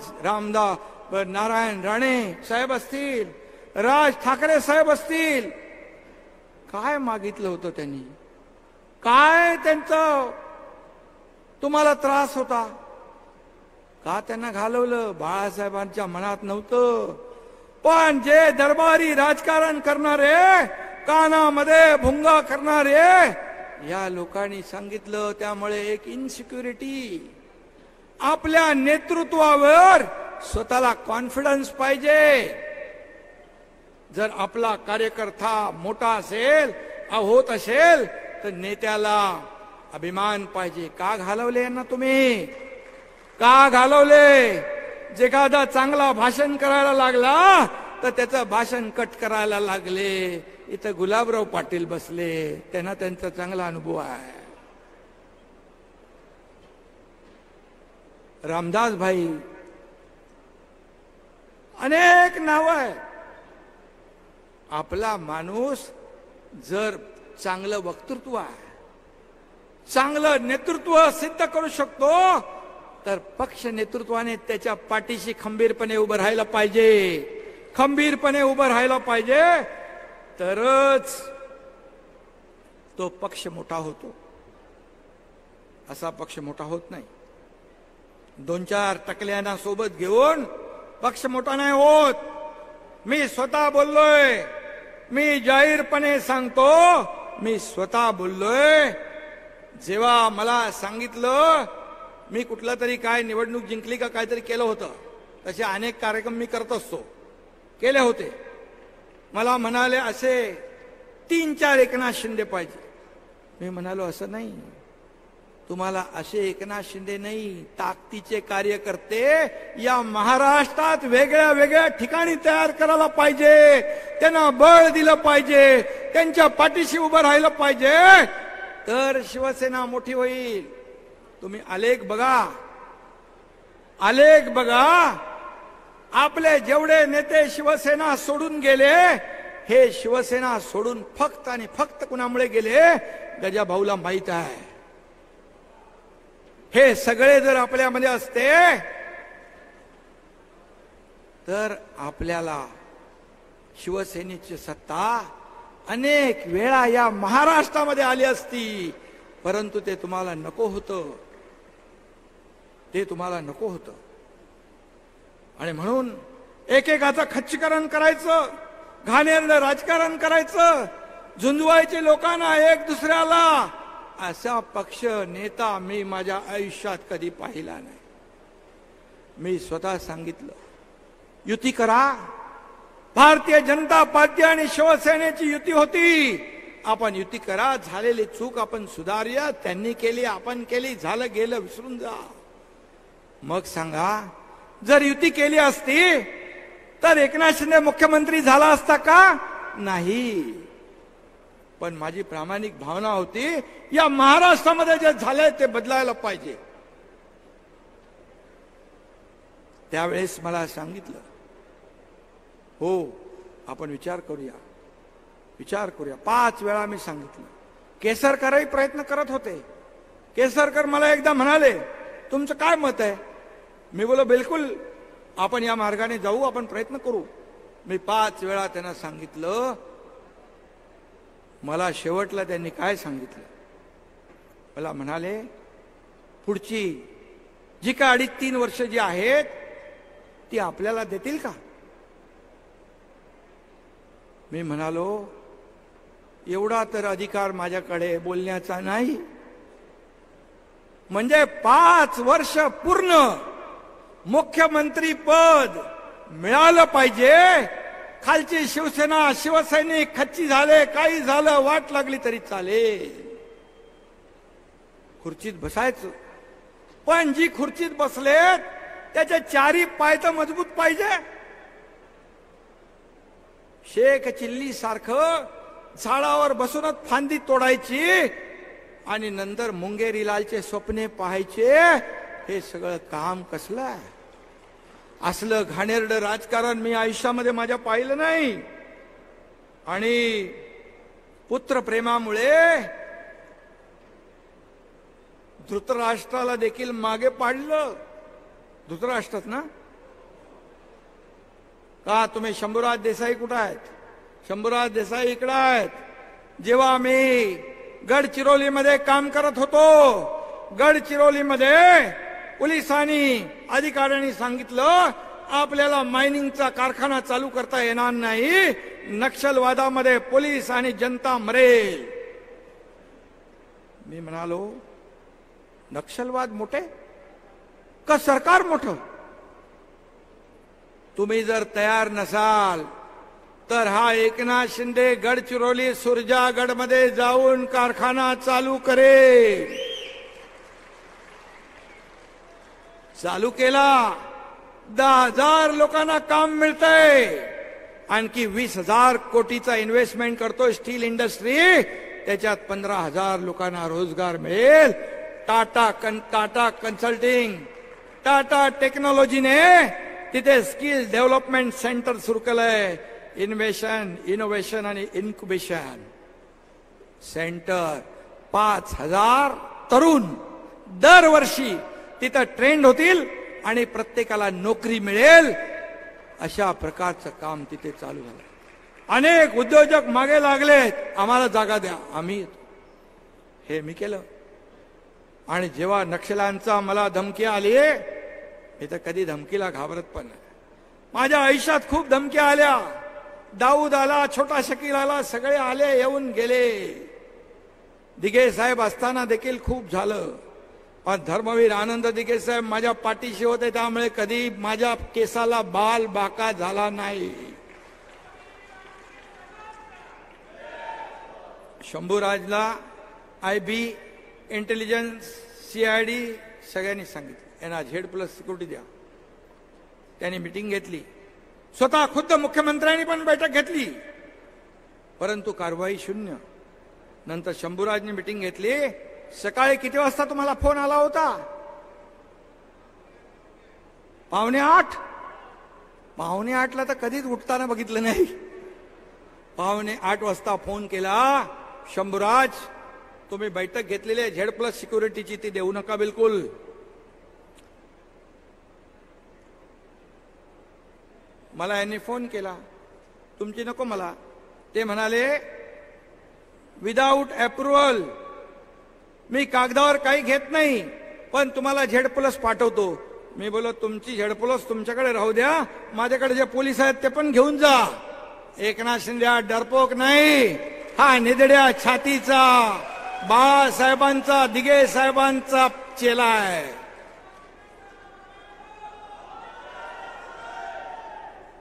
नारायण राणे साहेब असतील, राज ठाकरे साहेब असतील, काय मागितलं होतं त्यांनी? काय त्यांचं तुम्हाला त्रास होता? का त्यांना घालवलं? बाळासाहेबांच्या मनात नव्हतं. पण जे दरबारी राजकारण करणारे, कानामध्ये भुंगा करणारे या लोकांनी सांगितलं. त्यामुळे एक इन्सिक्युरिटी, आपल्या नेतृत्वावर स्वतःला कॉन्फिडन्स पाहिजे. जर आपला कार्यकर्ता मोठा असेल, होत असेल, तर नेत्याला अभिमान पाहिजे. का घालवले यांना तुम्ही? का घालवले? जे एखादा चांगला भाषण करायला लागला तर त्याचं भाषण कट करायला लागले. इथं गुलाबराव पाटील बसले, त्यांना त्यांचा चांगला अनुभव आहे. रामदास भाई, अनेक नाव आहे. आपला माणूस जर चांगलं वक्तृत्व आहे, चांगलं नेतृत्व सिद्ध करू शकतो, तर पक्ष नेतृत्वाने त्याच्या पाठीशी खंबीरपणे उभं राहायला पाहिजे. खंबीरपणे उभं राहायला पाहिजे, तरच तो पक्ष मोठा होतो. असा पक्ष मोठा होत नाही. 2-4 टकल्यांना सोबत घेऊन पक्ष मोठा नाही होत. मी स्वतः बोललोय, मी जाहीरपणे सांगतो, मी स्वतः बोललोय. जेव्हा मला सांगितलं मी कुठला तरी काय निवडणूक जिंकली का काहीतरी केलं होतं, तसे अनेक कार्यक्रम मी करत असतो, केले होते. मला म्हणाले असे 3-4 एकनाथ शिंदे पाहिजे. मी म्हणालो असं नाही, तुम्हाला असे एकनाथ शिंदे नाही, ताकदीचे कार्यकर्ते या महाराष्ट्रात वेगळ्या वेगळ्या ठिकाणी तयार करायला पाहिजे. त्यांना बळ दिलं पाहिजे, त्यांच्या पाठीशी उभं राहिलं पाहिजे, तर शिवसेना मोठी होईल. तुम्ही आलेख बघा, आलेख बघा. आपले जेवढे नेते शिवसेना सोडून गेले, हे शिवसेना सोडून फक्त आणि फक्त कुणामुळे गेले, गजाभाऊला माहित आहे. हे सगळे जर आपल्यामध्ये असते तर आपल्याला शिवसेनेची सत्ता अनेक वेळा या महाराष्ट्रामध्ये आली असती. परंतु ते तुम्हाला नको होतं, ते तुम्हाला नको होतं. आणि म्हणून एकेकाचं खच्चीकरण करायचं, घाणेरडं राजकारण करायचं, झुंजवायचे लोकांना एक दुसऱ्याला. असा पक्ष नेता मी माझ्या आयुष्यात कधी पाहिला नाही. मी स्वतः सांगितलं, युती करा. भारतीय जनता पार्टी आणि शिवसेनेची युती होती. आपण युती करा, झालेली चूक आपण सुधारूया. त्यांनी केली, आपण केली, झालं गेलं विसरून जा. मग सांगा, जर युती केली असती तर एकनाथ शिंदे मुख्यमंत्री झाला असता का? नाही. पण माझी प्रामाणिक भावना होती, या महाराष्ट्रामध्ये जे झालंय ते बदलायला पाहिजे. त्यावेळेस मला सांगितलं, हो आपण विचार करूया, विचार करूया. 5 वेळा मी सांगितलं. केसरकरही प्रयत्न करत होते. केसरकर मला एकदा म्हणाले, तुमचं काय मत आहे? मी बोलो, बिलकुल आपण या मार्गाने जाऊ, आपण प्रयत्न करू. मी 5 वेळा त्यांना सांगितलं. मला शेवटला त्यांनी काय सांगितलं, मला म्हणाले, पुढची जी का 2.5-3 वर्ष जी आहेत ती आपल्याला देतील का? मी म्हणालो, एवढा तर अधिकार माझ्याकडे बोलण्याचा नाही. म्हणजे 5 वर्ष पूर्ण मुख्यमंत्री पद मिळालं पाहिजे. खालची शिवसेना, शिवसैनिक खच्ची झाले, काही झालं, वाट लागली तरी चालेल, खुर्चीत बसायचं. पण जी खुर्चीत बसलेत त्याचे 4ही पाय तर मजबूत पाहिजे. शेख चिल्ली सारखं झाडावर बसूनच फांदी तोडायची आणि नंतर मुंगेरी लालचे स्वप्ने पाहायचे, हे सगळं काम कसलं आहे? असलं घाणेरडं राजकारण मी आयुष्यामध्ये माझ्या पाहिलं नाही. आणि पुत्रप्रेमामुळे धृतराष्ट्राला देखील मागे पाडलं. धृतराष्ट्रात ना का? तुम्ही शंभूराज देसाई कुठं आहेत? शंभूराज देसाई इकडं आहेत. जेव्हा मी गडचिरोलीमध्ये काम करत होतो, गडचिरोलीमध्ये पोलिसांनी, अधिकाऱ्यांनी सांगितलं, आपल्याला मायनिंगचा कारखाना चालू करता येणार नाही, नक्षलवादामध्ये पोलीस आणि जनता मरेल. मी म्हणालो, नक्षलवाद मोठे का सरकार मोठं? तुम्ही जर तयार नसाल तर हा एकनाथ शिंदे गडचिरोली सुरजागडमध्ये जाऊन कारखाना चालू करेल. चालू केला, 10,000 लोकांना काम मिळतंय. आणखी 20,000 कोटीचा इन्व्हेस्टमेंट करतो स्टील इंडस्ट्री, त्याच्यात 15,000 लोकांना रोजगार मिळेल. टाटा कन्सल्टिंग, टाटा टेक्नॉलॉजीने तिथे स्किल डेव्हलपमेंट सेंटर सुरू केलंय. इन्व्हेशन, इनोव्हेशन आणि इन्क्युबेशन सेंटर. 5,000 तरुण दरवर्षी तिथं ट्रेंड होतील आणि प्रत्येकाला नोकरी मिळेल अशा प्रकारचं काम तिथे चालू झालं. अनेक उद्योजक मागे लागलेत, आम्हाला जागा द्या, आम्ही हे मी केलं. आणि जेव्हा नक्षल्यांचा मला धमकी आली, मी तर कधी धमकीला घाबरत पण नाही. माझ्या आयुष्यात खूप धमक्या आल्या. दाऊद आला, छोटा शकील आला, सगळे आले, येऊन गेले. दिघे साहेब असताना देखील खूप झालं. पण धर्मवीर आनंद दिघे साहेब माझ्या पाठीशी होते, त्यामुळे कधी माझ्या केसाला बाल बाका झाला नाही. शंभूराजला IB, इंटेलिजन्स, CID सगळ्यांनी सांगितलं यांना Z+ सिक्युरिटी द्या. त्यांनी मीटिंग घेतली. स्वतः खुद्द मुख्यमंत्र्यांनी पण बैठक घेतली, परंतु कारवाई शून्य. नंतर शंभूराजनी मीटिंग घेतली. सकाळी किती वाजता तुम्हाला फोन आला होता? 7:45. 7:45ला तर कधीच उठताना बघितलं नाही. 7:45 वाजता फोन केला, शंभूराज तुम्ही बैठक घेतलेली आहे Z+ सिक्युरिटीची, ती देऊ नका बिलकुल. मला यांनी फोन केला, तुमची नको मला. ते म्हणाले विदाऊट अप्रुव्हल मी कागदावर काही घेत नाही, पण तुम्हाला Z+ पाठवतो. मी बोलो तुमची Z+ तुमच्याकडे राहू द्या, माझ्याकडे जे पोलीस आहेत ते पण घेऊन जा. एकनाथ शिंदे हा डरपोक नाही, हा निधड्या छातीचा बाळासाहेबांचा, दिघे साहेबांचा चेला आहे.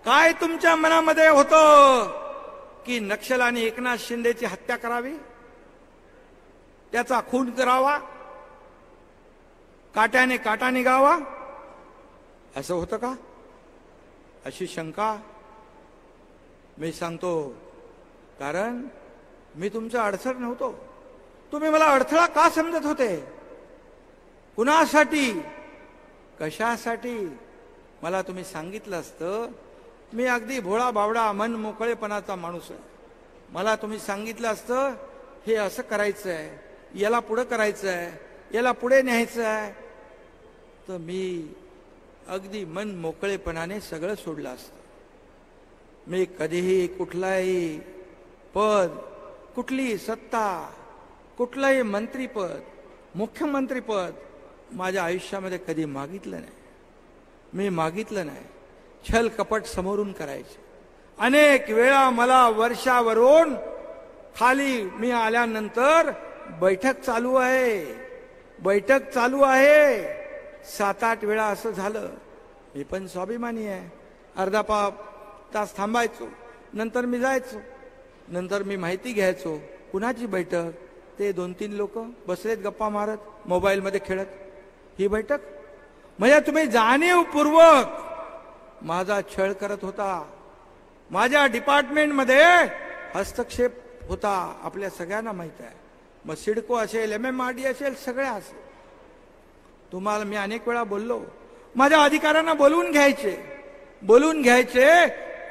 काय तुमच्या मनामध्ये होतं की नक्षलाने एकनाथ शिंदेची हत्या करावी, त्याचा खून करावा, काट्याने काटा निघावा, असं होतं का? अशी शंका मी सांगतो. कारण मी तुमचा अडसर नव्हतो. तुम्ही मला अडथळा का समजत होते? कुणासाठी, कशासाठी? मला तुम्ही सांगितलं असतं, मी अगदी भोळा बावडा मन मोकळेपणाचा माणूस आहे. मला तुम्ही सांगितलं असतं हे असं करायचं आहे, याला पुढे करायचं आहे, याला पुढे न्यायचं आहे, तर मी अगदी मन मोकळेपणाने सगळं सोडलं असतं. मी कधीही कुठलाही पद, कुठली सत्ता, कुठलंही मंत्रीपद, मुख्यमंत्रीपद माझ्या आयुष्यामध्ये कधी मागितलं नाही. मी मागितलं नाही. छल कपट समोरून करायचे. अनेक वेळा मला वर्षावरून खाली मी आल्यानंतर बैठक चालू आहे, बैठक चालू आहे, 7-8 वेळा असं झालं. मी पण स्वाभिमानी आहे. अर्धा तास थांबायचो, नंतर मी जायचो, नंतर मी माहिती घ्यायचो कुणाची बैठक. ते 2-3 लोक बसलेत गप्पा मारत, मोबाईलमध्ये खेळत. ही बैठक म्हणजे तुम्ही जाणीवपूर्वक माझा छळ करत होता. माझ्या डिपार्टमेंटमध्ये हस्तक्षेप होता, आपल्या सगळ्यांना माहित आहे. मग सिडको असेल, MMRD असेल, सगळे असेल. तुम्हाला मी अनेक वेळा बोललो, माझ्या अधिकाऱ्यांना बोलवून घ्यायचे.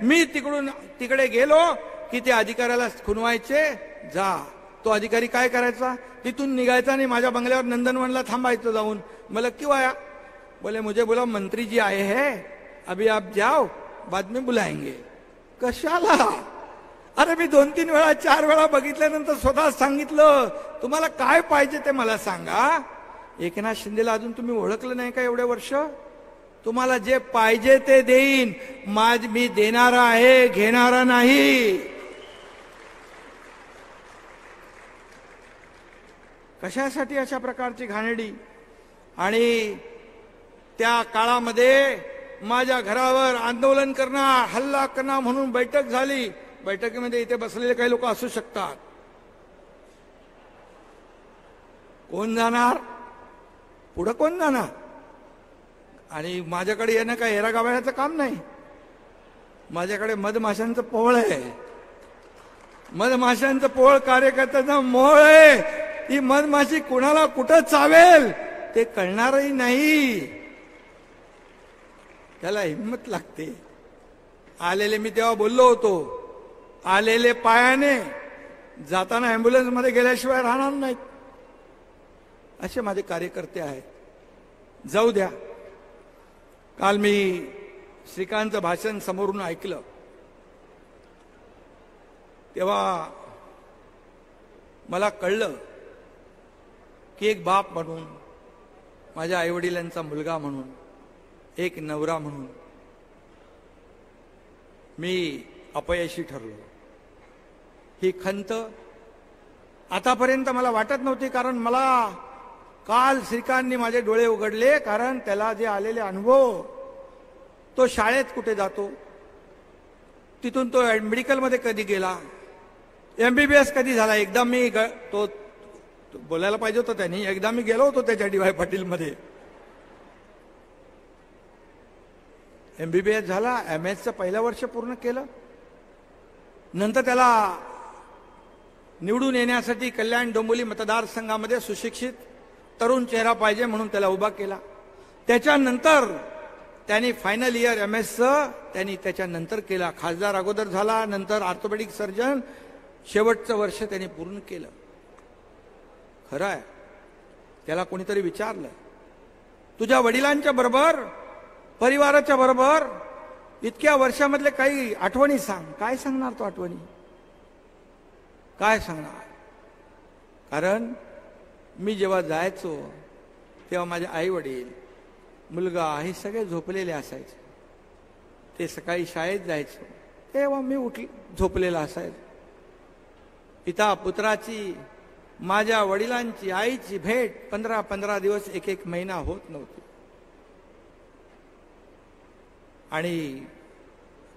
मी तिकडे गेलो की ते अधिकाऱ्याला खुनवायचे. जा, तो अधिकारी काय करायचा, तिथून निघायचा आणि माझ्या बंगल्यावर नंदनवनला थांबायचं जाऊन. मला क्यों आया? बोले मुझे बोला मंत्री जी आए हैं, अभी आप जाओ, बाद में बुलाएंगे. कशाला? अरे मी 2-3 वेळा 4 वेळा बघितल्यानंतर स्वतः सांगितलं, तुम्हाला काय पाहिजे ते मला सांगा. एकनाथ शिंदेला अजून तुम्ही ओळखलं नाही का एवढे वर्ष? तुम्हाला जे पाहिजे ते देईन. मी देणारा आहे, घेणारा नाही. कशासाठी अशा प्रकारची घाणेरडी? आणि त्या काळामध्ये माझ्या घरावर आंदोलन करणार, हल्ला करणार म्हणून बैठक झाली. बैठकीमध्ये इथे बसलेले काही लोक असू शकतात. कोण जाणार पुढं? कोण जाणार? आणि माझ्याकडे येणं काय हेरा गावण्याचं काम नाही. माझ्याकडे मधमाशांचं पोळ आहे. मधमाशांचं पोळ कार्यकर्त्यांचा मोळ आहे. ही मधमाशी कुणाला कुठं चावेल ते कळणारही नाही. त्याला हिंमत लागते. आलेले मी तेव्हा बोललो होतो, आलेले पायाने जाताना अँब्युलन्स मध्ये गेल्याशिवाय राहणार नाहीत. असे माझे कार्यकर्ते आहेत. जाऊ द्या. काल मी श्रीकांतचं भाषण समोरून ऐकलं तेव्हा मला कळलं की एक बाप म्हणून, माझ्या आईवडिलांचा मुलगा म्हणून, एक नवरा म्हणून मी अपयशी ठरलो. ही खंत आतापर्यंत मला वाटत नव्हती, कारण मला काल श्रीकांतनी माझे डोळे उघडले. कारण त्याला जे आलेले अनुभव, तो शाळेत कुठे जातो, तिथून तो मेडिकलमध्ये कधी गेला, MBBS कधी झाला. एकदा मी तो बोलायला पाहिजे होतं त्यांनी, एकदा मी गेलो होतो त्याच्या DY पाटील मध्ये. MBBS झाला, MS पहिलं वर्ष पूर्ण केलं. नंतर त्याला निवडून येण्यासाठी कल्याण डोंबिवली मतदारसंघामध्ये सुशिक्षित तरुण चेहरा पाहिजे म्हणून त्याला उभा केला. त्याच्यानंतर त्यांनी फायनल इयर MS त्यांनी त्याच्यानंतर केला. खासदार अगोदर झाला, नंतर ऑर्थोपेडिक सर्जन शेवटचं वर्ष त्यांनी पूर्ण केलं. खरं आहे, त्याला कोणीतरी विचारलं, तुझ्या वडिलांच्या बरोबर, परिवाराच्या बरोबर इतक्या वर्षामधले काही आठवणी सांग. काय सांगणार तो आठवणी? काय सांगणार? कारण मी जेव्हा जायचो तेव्हा माझे आई वडील, मुलगा हे सगळे झोपलेले असायचे. ते सकाळी शाळेत जायचो तेव्हा मी झोपलेला असायचो. पिता पुत्राची, माझ्या वडिलांची, आईची भेट 15-15 दिवस, एक महिना होत नव्हती. आणि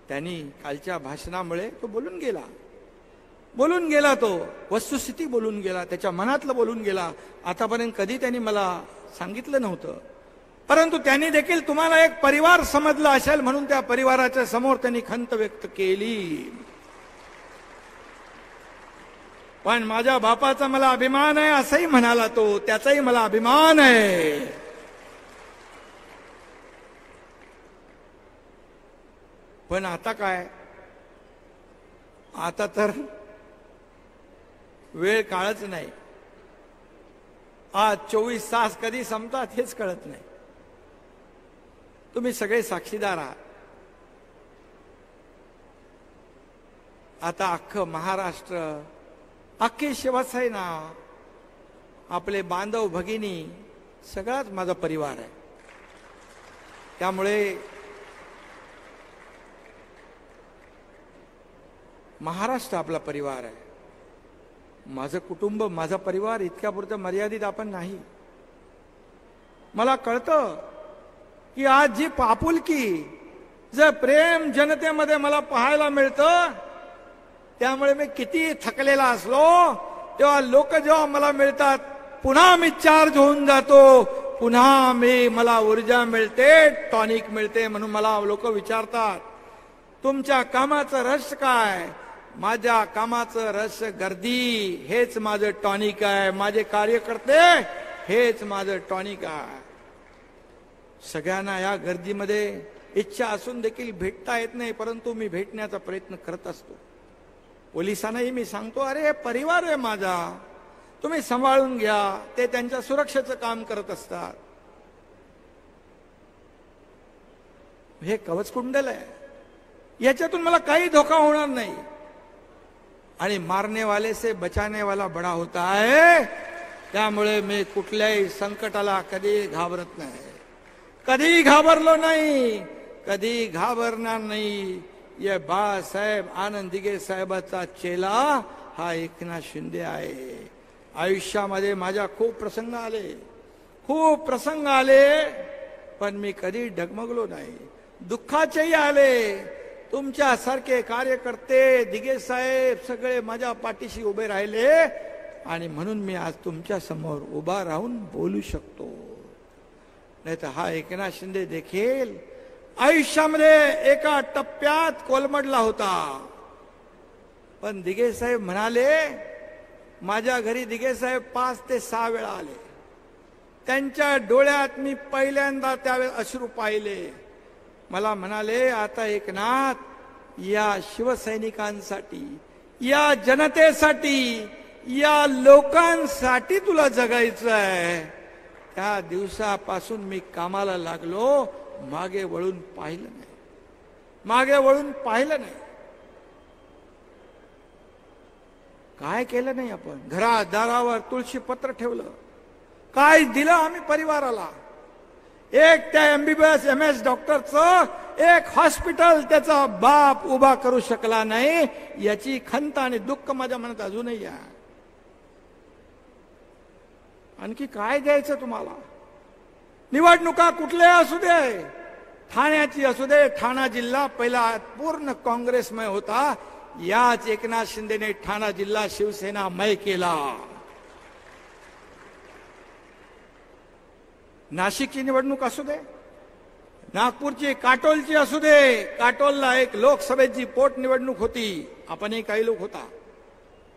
त्यांनी कालच्या भाषणामुळे तो बोलून गेला, तो वस्तुस्थिती बोलून गेला, त्याच्या मनातलं बोलून गेला. आतापर्यंत कधी त्यांनी मला सांगितलं नव्हतं, परंतु त्यांनी देखील तुम्हाला एक परिवार समजला असेल म्हणून त्या परिवाराच्या समोर त्यांनी खंत व्यक्त केली. पण माझ्या बापाचा मला अभिमान आहे असंही म्हणाला तो, त्याचाही मला अभिमान आहे. पण आता काय, आता तर वेळ काळच नाही. आज 24 तास कधी संपतात हेच कळत नाही. तुम्ही सगळे साक्षीदार आहात. आता अख्खं महाराष्ट्र, अख्खी शिवसेना, आपले बांधव भगिनी, सगळाच माझा परिवार आहे. त्यामुळे महाराष्ट्र आपला परिवार आहे. माझं कुटुंब, माझा परिवार इतक्यापुरतं मर्यादित आपण नाही. मला कळतं की आज जी आपुलकी, जे प्रेम जनतेमध्ये मला पाहायला मिळतं, त्यामुळे मी किती थकलेला असलो तेव्हा लोक जेव्हा मला मिळतात, पुन्हा मी चार्ज होऊन जातो, पुन्हा मला ऊर्जा मिळते, टॉनिक मिळते. म्हणून मला लोक विचारतात, तुमच्या कामाचं रहस्य काय? माझ्या कामाचं रहस्य गर्दी, हेच माझं टॉनिक आहे. माझे कार्यकर्ते हेच माझं टॉनिक आहे. सगळ्यांना या गर्दीमध्ये इच्छा असून देखील भेटता येत नाही, परंतु मी भेटण्याचा प्रयत्न करत असतो. पोलिसांनाही मी सांगतो, अरे परिवार आहे माझा, तुम्ही सांभाळून घ्या. ते त्यांच्या सुरक्षेचं काम करत असतात. हे कवचकुंडल आहे, याच्यातून मला काही धोका होणार नाही. आणि मारने वाले से बचाने वाला बडा होता है. त्यामुळे मी कुठल्याही संकटाला कधी घाबरत नाही, कधी घाबरलो नाही, कधी घाबरणार नाही. ये बाळासाहेब आनंद दिघे साहेबाचा चेला हा एकनाथ शिंदे आहे. आयुष्यामध्ये माझ्या खूप प्रसंग आले, पण मी कधी डगमगलो नाही. दुःखाचेही आले. तुमच्यासारखे कार्यकर्ते, दिघे साहेब सगळे माझ्या पाठीशी उभे राहिले, आणि म्हणून मी आज तुमच्या समोर उभा राहून बोलू शकतो. नाही तर हा एकनाथ शिंदे देखील आयुष्यामध्ये एका टप्प्यात कोलमडला होता. पण दिघे साहेब म्हणाले, माझ्या घरी दिघे साहेब 5 ते 6 वेळा आले. त्यांच्या डोळ्यात मी पहिल्यांदा त्यावेळेस अश्रू पाहिले. मला म्हणाले, आता एकनाथ, या शिवसैनिकांसाठी, या जनतेसाठी, या लोकांसाठी तुला जगायचं आहे. त्या दिवसापासून मी कामाला लागलो, मागे वळून पाहिलं नाही, मागे वळून पाहिलं नाही. काय केलं नाही आपण? घरात दारावर तुळशी पत्र ठेवलं. काय दिलं आम्ही परिवाराला? एक त्या MBBS MS डॉक्टरचं एक हॉस्पिटल त्याचा बाप उभा करू शकला नाही, याची खंत आणि दुःख माझ्या मनात अजूनही आहे. आणखी काय द्यायचं तुम्हाला? निवडणुका कुठल्या असू दे, ठाण्याची असू दे, ठाणा जिल्हा पहिला पूर्ण काँग्रेसमय होता. याच एकनाथ शिंदेने ठाणा जिल्हा शिवसेनामय केला. नाशिकची निवडणूक असू दे, नागपूरची, काटोलची असू दे. काटोलला एक लोकसभेची पोट निवडणूक होती, आपणही काही लोक होता.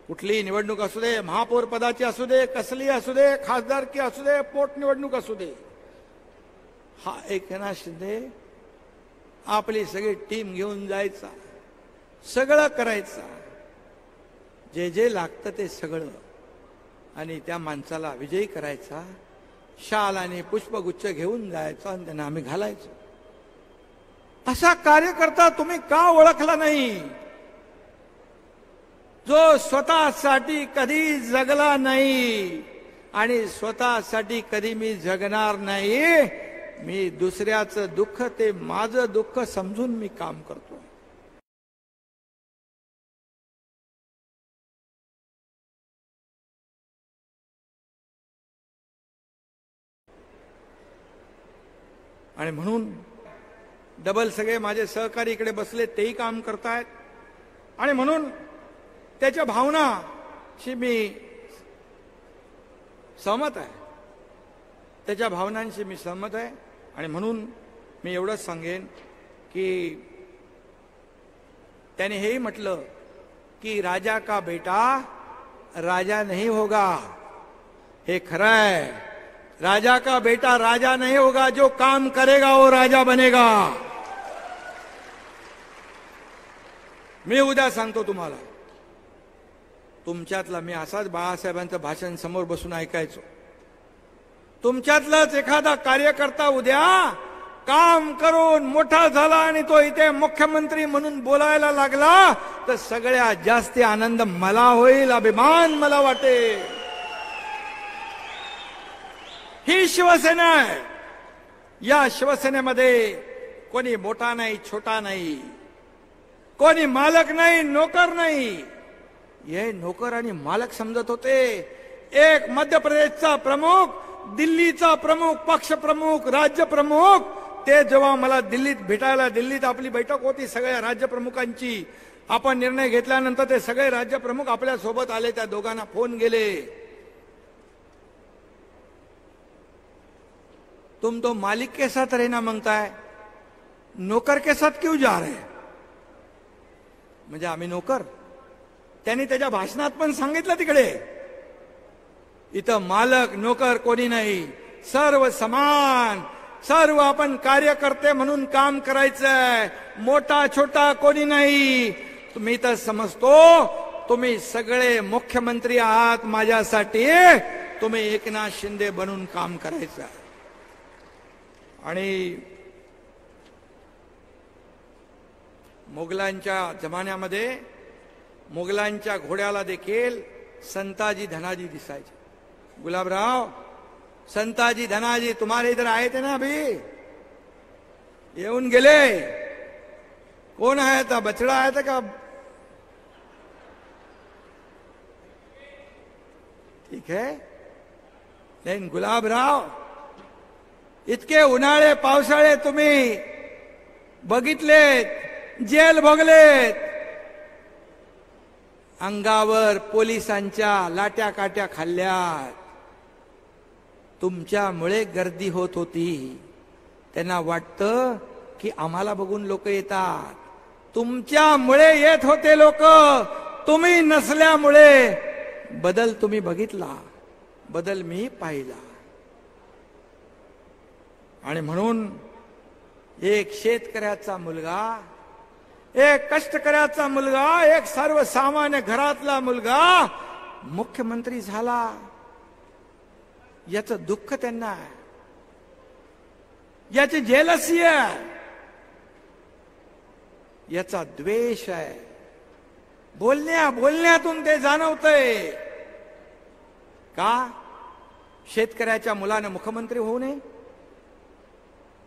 कुठली निवडणूक असू दे, महापौर पदाची असू दे, कसली असू दे, खासदारकी असू दे, पोट निवडणूक असू दे, हा एकनाथ शिंदे आपली सगळी टीम घेऊन जायचा, सगळं करायचं, जे जे लागतं ते सगळं, आणि त्या माणसाला विजयी करायचा. शाल आणि पुष्पगुच्छ घेऊन जायचं आणि त्यांना आम्ही घालायचो. असा कार्यकर्ता तुम्ही का ओळखला नाही? जो स्वतःसाठी कधी जगला नाही आणि स्वतःसाठी कधी मी जगणार नाही. मी दुसऱ्याचं दुःख ते माझं दुःख समजून मी काम करतो. आणि म्हणून डबल सगळे माझे सहकारी इकडे बसले, तेही काम करतायत. आणि म्हणून त्याच्या भावनाशी मी सहमत आहे, त्याच्या भावनांशी मी सहमत आहे. आणि म्हणून मी एवढंच सांगेन की त्याने हेही म्हटलं की राजा का बेटा राजा नहीं होगा. हे खरं आहे, राजा का बेटा राजा नहीं होगा, जो काम करेगा वो राजा बनेगा. मी उद्या सांगतो तुम्हाला, तुमच्यातला, मी असाच बाळासाहेबांचं भाषण समोर बसून ऐकायचो, तुमच्यातलाच एखादा कार्यकर्ता उद्या काम करून मोठा झाला आणि तो इथे मुख्यमंत्री म्हणून बोलायला लागला तर सगळ्यात जास्त आनंद मला होईल, अभिमान मला वाटेल. ही शिवसेना आहे. या शिवसेनेमध्ये कोणी मोठा नाही, छोटा नाही, कोणी मालक नाही, नोकर नाही. हे नोकर आणि मालक समजत होते. एक मध्य प्रदेशचा प्रमुख, दिल्लीचा प्रमुख, पक्ष प्रमुख, राज्य प्रमुख, ते जेव्हा मला दिल्लीत भेटायला, दिल्लीत आपली बैठक होती सगळ्या राज्य प्रमुखांची, आपण निर्णय घेतल्यानंतर ते सगळे राज्य प्रमुख आपल्या सोबत आले. त्या दोघांना फोन गेले, तुम तो मालिक के साथ रहना मांगता है, नौकर के साथ क्यों जा रहे? म्हणजे आम्ही नोकर. त्यांनी त्याच्या भाषणात पण सांगितलं तिकडे, इथं मालक नोकर कोणी नाही, सर्व समान, सर्व आपण कार्यकर्ते म्हणून काम करायचंय, मोठा छोटा कोणी नाही. तुम्ही तर समजतो तुम्ही सगळे मुख्यमंत्री आहात माझ्यासाठी, तुम्ही एकनाथ शिंदे बनून काम करायचं. आणि मोगलांच्या जमान्यामध्ये मोगलांच्या घोड्याला देखील संताजी धनाजी दिसायचे. गुलाबराव, संताजी धनाजी तुम्हारे इधर आए थे ना, अभी येऊन गेले. कोण आया था? बछड़ा आया था का? ठीक है. लेकिन गुलाबराव, इतके उन्हाळे पावसाळे तुम्ही बघितलेत, जेल भोगलेत, अंगावर पोलिसांच्या लाट्या काट्या खाल्ल्यात. तुमच्यामुळे गर्दी होत होती. त्यांना वाटतं की आम्हाला बघून लोक येतात. तुमच्यामुळे येत होते लोक, तुम्ही नसल्यामुळे बदल तुम्ही बघितला, बदल मी पाहिला. आणि म्हणून एक शेतकऱ्याचा मुलगा, एक कष्टकऱ्याचा मुलगा, एक सर्वसामान्य घरातला मुलगा मुख्यमंत्री झाला, याचं दुःख त्यांना आहे, याची जेलसी आहे, याचा द्वेष आहे. बोलण्यातून ते जाणवतंय. का शेतकऱ्याच्या मुलाने मुख्यमंत्री होऊ नये?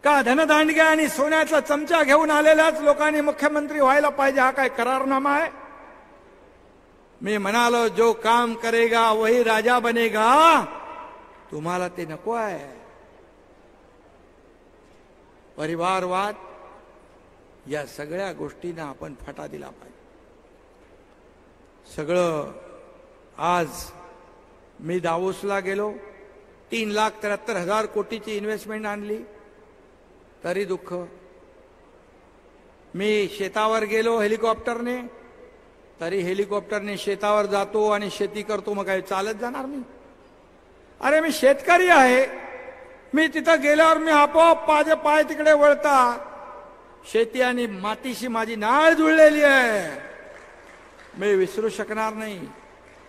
का धनदांडग्या आणि सोन्याचा चमचा घेऊन आलेल्याच लोकांनी मुख्यमंत्री व्हायला पाहिजे? हा काय करारनामा आहे? मी म्हणालो जो काम करेगा वही राजा बनेगा. तुम्हाला ते नको आहे. परिवारवाद या सगळ्या गोष्टींना आपण फाटा दिला पाहिजे. सगळं आज मी दावोसला गेलो, 3,73,000 कोटीची इन्व्हेस्टमेंट आणली, तरी दुःख. मी शेतावर गेलो हेलिकॉप्टरने, तरी हेलिकॉप्टरने शेतावर जातो आणि शेती करतो, मग काय चालत जाणार मी? अरे मी शेतकरी आहे. मी तिथं गेल्यावर मी आपोआप माझे पाय तिकडे वळतात. शेती आणि मातीशी माझी नाळ जुळलेली आहे, मी विसरू शकणार नाही.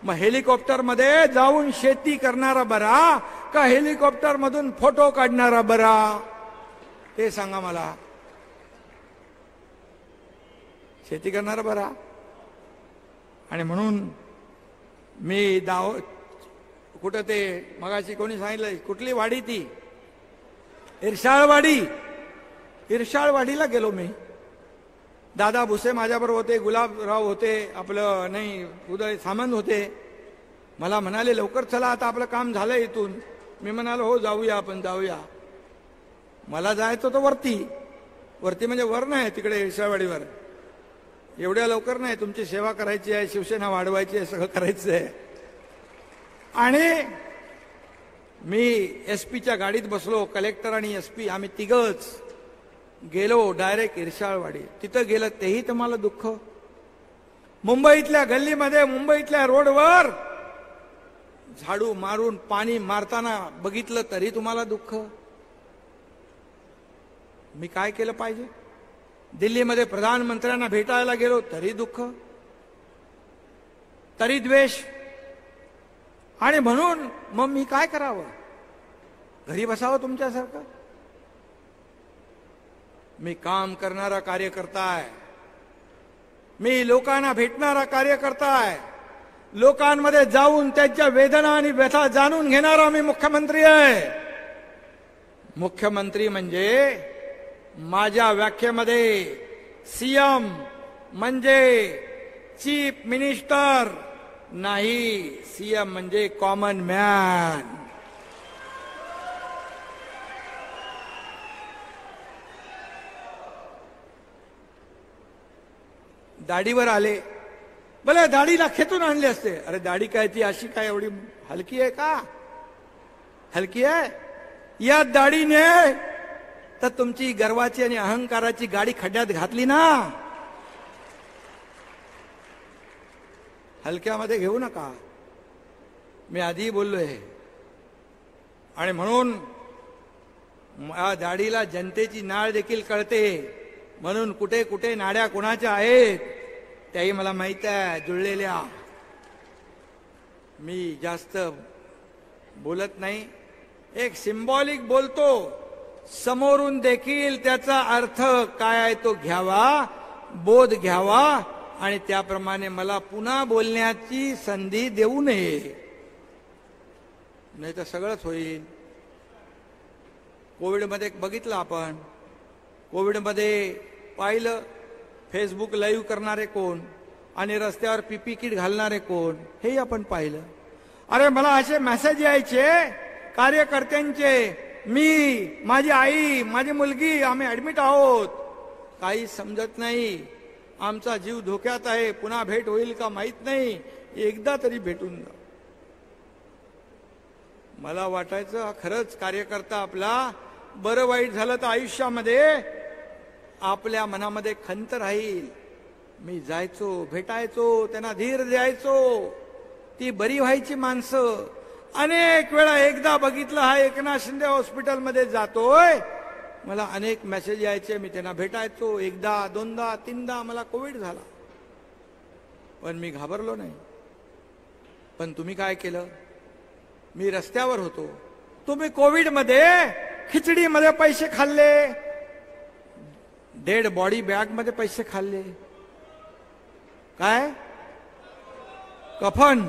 मग हेलिकॉप्टर मध्ये जाऊन शेती करणारा बरा का हेलिकॉप्टर मधून फोटो काढणारा बरा? ते सांगा मला. शेती करणारा बरा. आणि म्हणून मी कुठं ते मगाशी कोणी सांगितलं, कुठली वाडी ती? इरशाळवाडी. इरशाळवाडीला गेलो मी. दादा भुसे माझ्याबरोबर होते, गुलाबराव होते, आपलं नाही उदय सामंत होते. मला म्हणाले लवकर चला, आता आपलं काम झालंय इथून. मी म्हणालो हो जाऊया, आपण जाऊया. मला जायचं होतं वरती म्हणजे वर नाही, तिकडे इरशाळवाडीवर. एवढ्या लवकर नाही, तुमची सेवा करायची आहे, शिवसेना वाढवायची आहे, सगळं करायचं आहे. आणि मी एसपीच्या गाडीत बसलो, कलेक्टर आणि एसपी आम्ही तिघच गेलो डायरेक्ट इरशाळवाडी. तिथं गेलं तेही तुम्हाला दुःख. मुंबईतल्या गल्लीमध्ये, मुंबईतल्या रोडवर झाडू मारून पाणी मारताना बघितलं तरी तुम्हाला दुःख. मी काय केलं पाहिजे? दिल्लीमध्ये प्रधानमंत्र्यांना भेटायला गेलो तरी दुःख, तरी द्वेष. आणि म्हणून मग मी काय करावं? घरी बसावं तुमच्यासारखं? मी काम करणारा कार्यकर्ता आहे. मी लोकांना भेटणारा कार्यकर्ता आहे. लोकांमध्ये जाऊन त्यांच्या वेदना आणि व्यथा जाणून घेणारा मी मुख्यमंत्री आहे. मुख्यमंत्री म्हणजे माझ्या व्याख्येमध्ये सीएम म्हणजे चीफ मिनिस्टर नाही, सीएम म्हणजे कॉमन मॅन. दाढीवर आले, भले दाढीला खेचून आणले असते. अरे दाढी काय ती अशी काय एवढी हलकी आहे का? हलकी आहे? या दाढीने तर तुमची गर्वाची आणि अहंकाराची गाडी खड्ड्यात घातली ना. हलक्यामध्ये घेऊ नका. मी आधी बोललोय. आणि म्हणून या दाढीला जनतेची नाळ देखील कळते. म्हणून कुठे कुठे नाड्या कोणाच्या आहेत त्याही मला माहित आहे, जुळलेल्या. मी जास्त बोलत नाही, एक सिंबॉलिक बोलतो. समोरून देखील त्याचा अर्थ काय आहे तो घ्यावा, बोध घ्यावा आणि त्याप्रमाणे मला पुन्हा बोलण्याची संधी देऊ नये, नाही तर सगळंच होईल. कोविडमध्ये बघितलं आपण. कोविडमध्ये पाहिलं फेसबुक लाईव्ह करणारे कोण आणि रस्त्यावर पीपी किट घालणारे कोण, हेही आपण पाहिलं. अरे मला असे मेसेज यायचे कार्यकर्त्यांचे, मी, माझी आई, माझी मुलगी आम्ही ऍडमिट आहोत, काही समजत नाही, आमचा जीव धोक्यात आहे, पुन्हा भेट होईल का माहित नाही, एकदा तरी भेटून जा. मला वाटायचं खरंच कार्यकर्ता आपला बरं वाईट झालं तर आयुष्यामध्ये आपल्या मनामध्ये खंत राहील. मी जायचो, भेटायचो, त्यांना धीर द्यायचो, ती बरी व्हायची माणसं. अनेक वेळा एकदा बघितलं, हा एकनाथ शिंदे हॉस्पिटलमध्ये जातोय, मला अनेक मेसेज यायचे, मी त्यांना भेटायचो, एकदा दोनदा तीनदा मला कोविड झाला, पण मी घाबरलो नाही. पण तुम्ही काय केलं? मी रस्त्यावर होतो, तुम्ही कोविड मध्ये खिचडीमध्ये पैसे खाल्ले, डेड बॉडी बॅग मध्ये पैसे खाल्ले, काय कफन.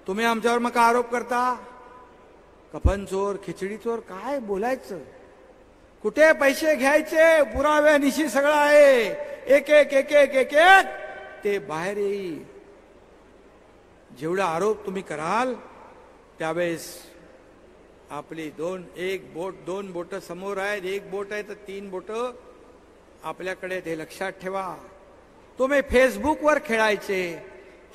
तुम्ही आमच्यावर मग आरोप करता, कफन चोर, खिचडी चोर. काय बोलायचं? कुठे पैसे घ्यायचे? पुराव्यानिशी सगळं आहे. एक एक एक एक एक एक ते बाहेर येईल. जेवढा आरोप तुम्ही कराल त्यावेळेस आपली दोन बोट समोर आहेत, एक बोट आहे तर 3 बोट आपल्याकडे. ते लक्षात ठेवा. तुम्ही फेसबुकवर खेळायचे,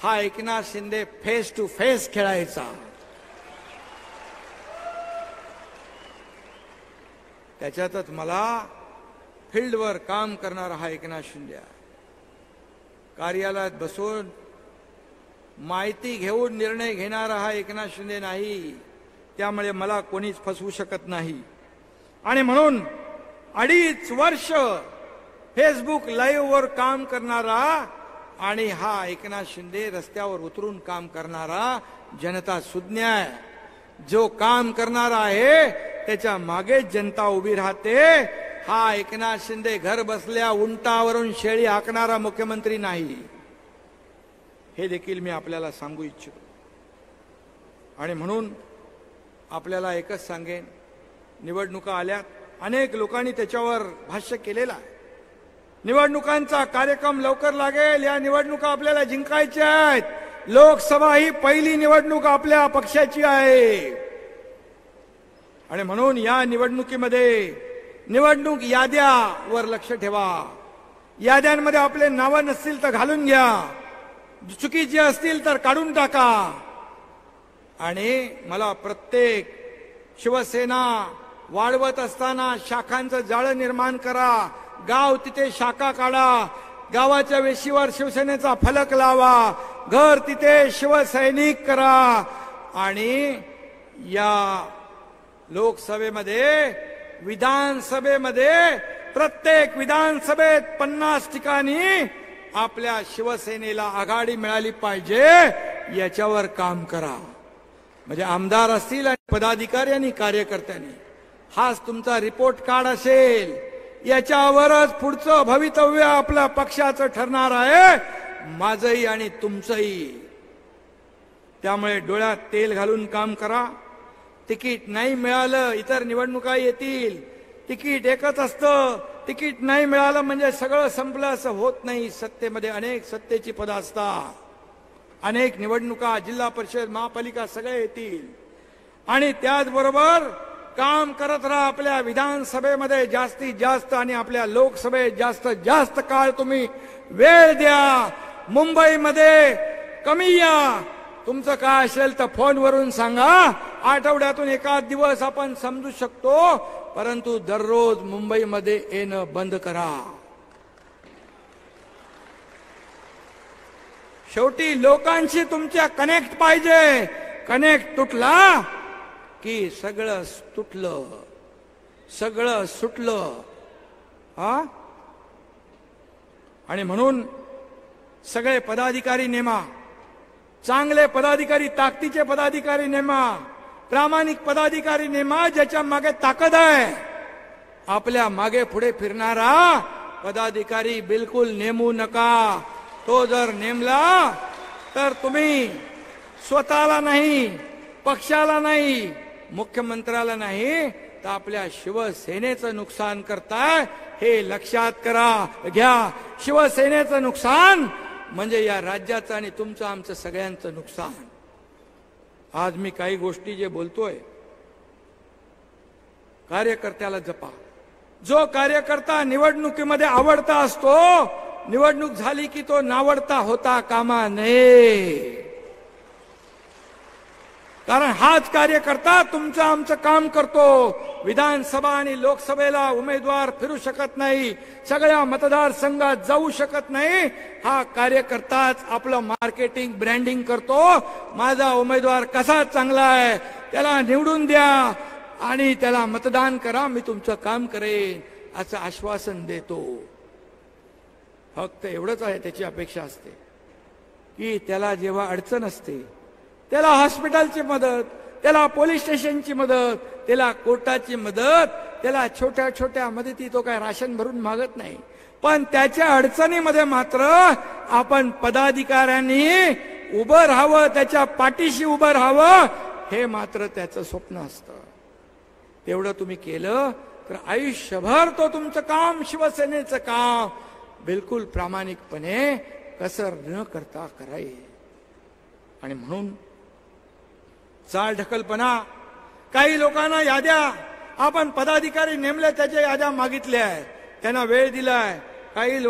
हा Eknath Shinde face to face खेळायचा. त्याच्यातच मला फील्डवर काम करणारा हा एकनाथ शिंदे आहे. कार्यालयात बसून माहिती घेऊन निर्णय घेणारा हा एकनाथ शिंदे नाही. त्यामुळे मला कोणीच फसवू शकत नाही. आणि म्हणून 2.5 वर्ष फेसबुक लाईव्ह वर काम करणारा आणि हा एकनाथ शिंदे रस्त्यावर उतरून काम करणारा जनता सुज्ञ आहे. जो काम करणारा आहे त्याच्या मागे जनता उभी राहते. हा एकनाथ शिंदे घर बसल्या उंटावरून शेळी हाकणारा मुख्यमंत्री नाही, हे देखील मी आपल्याला सांगू इच्छितो. आणि म्हणून आपल्याला एकच सांगेन, निवडणुका आल्यात, अनेक लोकांनी त्याच्यावर भाष्य केलेलं आहे. निवडणुकांचा कार्यक्रम लवकर लागेल. या निवडणुका आपल्याला जिंकायच्या आहेत. लोकसभा ही पहिली निवडणूक आपल्या पक्षाची आहे. आणि म्हणून या निवडणुकीमध्ये निवडणूक याद्यावर लक्ष ठेवा. याद्यांमध्ये आपले नावं नसतील तर घालून घ्या, चुकीचे असतील तर काढून टाका. आणि मला प्रत्येक शिवसेना वाढवत असताना शाखांचं जाळं निर्माण करा. गाव तिथे शाखा काढा, गावाच्या वेशीवर शिवसेनेचा फलक लावा, घर तिथे शिवसैनिक करा. आणि या लोकसभेमध्ये, विधानसभेमध्ये, प्रत्येक विधानसभेत 50 ठिकाणी आपल्या शिवसेनेला आघाडी मिळाली पाहिजे, याच्यावर काम करा. म्हणजे आमदार असतील आणि पदाधिकारी आणि कार्यकर्त्यांनी हाच तुमचा रिपोर्ट कार्ड असेल. याच्यावरच पुढचं भवितव्य आपल्या पक्षाचं ठरणार आहे, माझंही आणि तुमचंही. त्यामुळे डोळ्यात तेल घालून काम करा. तिकीट नाही मिळालं, इतर निवडणुका येतील, तिकीट एकच असतं. तिकीट नाही मिळालं म्हणजे सगळं संपलं असं होत नाही. सत्तेमध्ये अनेक सत्तेची पदं असतात, अनेक निवडणुका, जिल्हा परिषद, महापालिका सगळे येतील. आणि त्याचबरोबर काम करत राहा. आपल्या विधानसभेमध्ये जास्तीत जास्त आणि आपल्या लोकसभेत जास्तीत जास्त काळ तुम्ही वेळ द्या. मुंबईमध्ये कमी या. तुमचं काय असेल तर फोनवरून सांगा. आठवड्यातून एखाद दिवस आपण समजू शकतो, परंतु दररोज मुंबईमध्ये येणं बंद करा. शेवटी लोकांशी तुमच्या कनेक्ट पाहिजे. कनेक्ट तुटला की सगळं तुटलं, सगळं सुटलं. आणि म्हणून सगळे पदाधिकारी नेमा, चांगले पदाधिकारी, ताकदीचे पदाधिकारी नेमा, प्रामाणिक पदाधिकारी नेमा, ज्याच्या मागे ताकद आहे. आपल्या मागे पुढे फिरणारा पदाधिकारी बिलकुल नेमू नका. तो जर नेमला तर तुम्ही स्वतःला नाही, पक्षाला नाही, मुख्यमंत्र्याला नाही, तर आपल्या शिवसेनेचं नुकसान करताय, हे लक्षात घ्या. शिवसेनेचं नुकसान म्हणजे या राज्याचं आणि तुमचं, आमचं सगळ्यांचं नुकसान. आज मी काही गोष्टी जे बोलतोय, कार्यकर्त्याला जपा. जो कार्यकर्ता निवडणुकीमध्ये आवडता असतो, निवडणूक झाली की तो नावडता होता कामा नये. कारण हाच कार्यकर्ता तुमचं आमचं काम करतो. विधानसभा आणि लोकसभेला उमेदवार फिरू शकत नाही, सगळ्या मतदारसंघात जाऊ शकत नाही. हा कार्यकर्ताच आपलं मार्केटिंग, ब्रँडिंग करतो. माझा उमेदवार कसा चांगला आहे, त्याला निवडून द्या. आणि त्याला मतदान करा, मी तुमचं काम करेन असं आश्वासन देतो. फक्त एवढंच आहे, त्याची अपेक्षा असते की त्याला जेव्हा अडचण असते, त्याला हॉस्पिटलची मदत, त्याला पोलीस स्टेशनची मदत, त्याला कोर्टाची मदत, त्याला छोट्या छोट्या मदती तो काय राशन भरून मागत नाही. पण त्याच्या अडचणीमध्ये मात्र आपण पदाधिकाऱ्यांनी उभं राहावं, त्याच्या पाठीशी उभं राहावं, हे मात्र त्याचं स्वप्न असतं. तेवढं तुम्ही केलं तर आयुष्यभर तो तुमचं काम, शिवसेनेचं काम बिलकुल प्रामाणिकपणे कसर न करता कराय. आणि म्हणून चाल ढकलपणा, काही लोकांना याद्या आपण पदाधिकारी नेमले, त्याच्या याद्या मागितल्या आहेत, त्यांना वेळ दिलाय. काही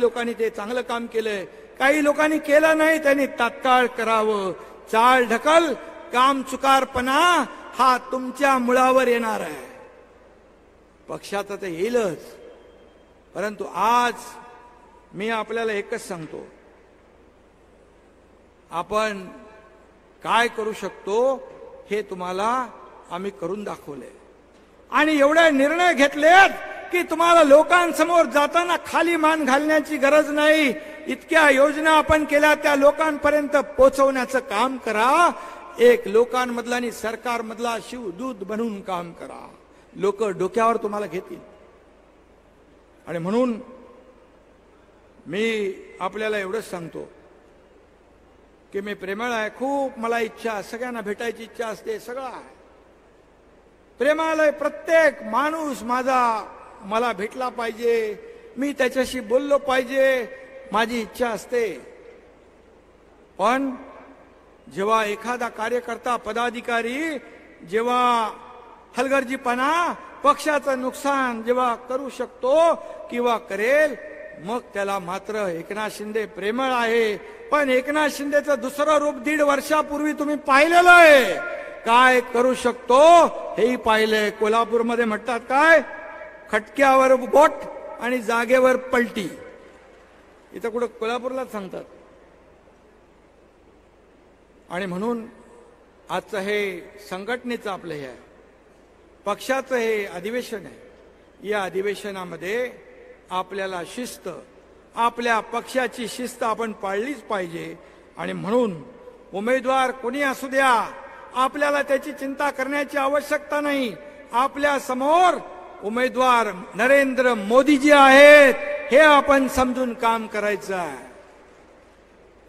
लोकांनी ते चांगलं काम केलंय, काही लोकांनी केलं नाही, त्यांनी तात्काळ करावं. चाल ढकल, काम चुकारपणा हा तुमच्या मुळावर येणार आहे. पक्षाचं ते येईलच, परंतु आज मी आपल्याला एकच सांगतो, आपण काय करू शकतो हे तुम्हाला आम्ही करून दाखवले. आणि एवढे निर्णय घेतलेत की तुम्हाला लोकांसमोर जाताना खाली मान घालण्याची गरज नाही. इतक्या योजना आपण केल्या, त्या लोकांपर्यंत पोहोचवण्याचं काम करा. एक लोकांमधला आणि सरकारमधला शिवदूत बनून काम करा. लोक डोक्यावर तुम्हाला घेतील. आणि म्हणून मी आपल्याला एवढंच सांगतो की मी प्रेमळ आहे, खूप मला इच्छा, सगळ्यांना भेटायची इच्छा असते, सगळं आहे. प्रेमालय प्रत्येक माणूस मला भेटला पाहिजे, मी त्याच्याशी बोललो पाहिजे, माझी इच्छा असते. पण जेव्हा एखादा कार्यकर्ता, पदाधिकारी जेव्हा हलगर्जीपणा, पक्षाचं नुकसान जेव्हा करू शकतो किंवा करेल, मग त्याला मात्र एकनाथ शिंदे प्रेमळ आहे. पण एकनाथ शिंदेचं दुसरं रूप 1.5 वर्षापूर्वी तुम्ही पाहिलेलं आहे. काय करू शकतो हेही पाहिलंय. कोल्हापूरमध्ये म्हणतात काय, खटक्यावर बोट आणि जागेवर पलटी. इथं कुठं कोल्हापूरलाच सांगतात. आणि म्हणून आजचं हे संघटनेचं आपलं हे आहे, पक्षाचं हे अधिवेशन आहे. या अधिवेशनामध्ये आपल्याला शिस्त, आपल्या पक्षाची शिस्त आपण पाळलीच पाहिजे. आणि म्हणून उमेदवार कोणी असू द्या, आपल्याला त्याची चिंता करण्याची आवश्यकता नाही. आपल्या समोर उमेदवार नरेंद्र मोदीजी आहेत, हे आपण समजून काम करायचं आहे.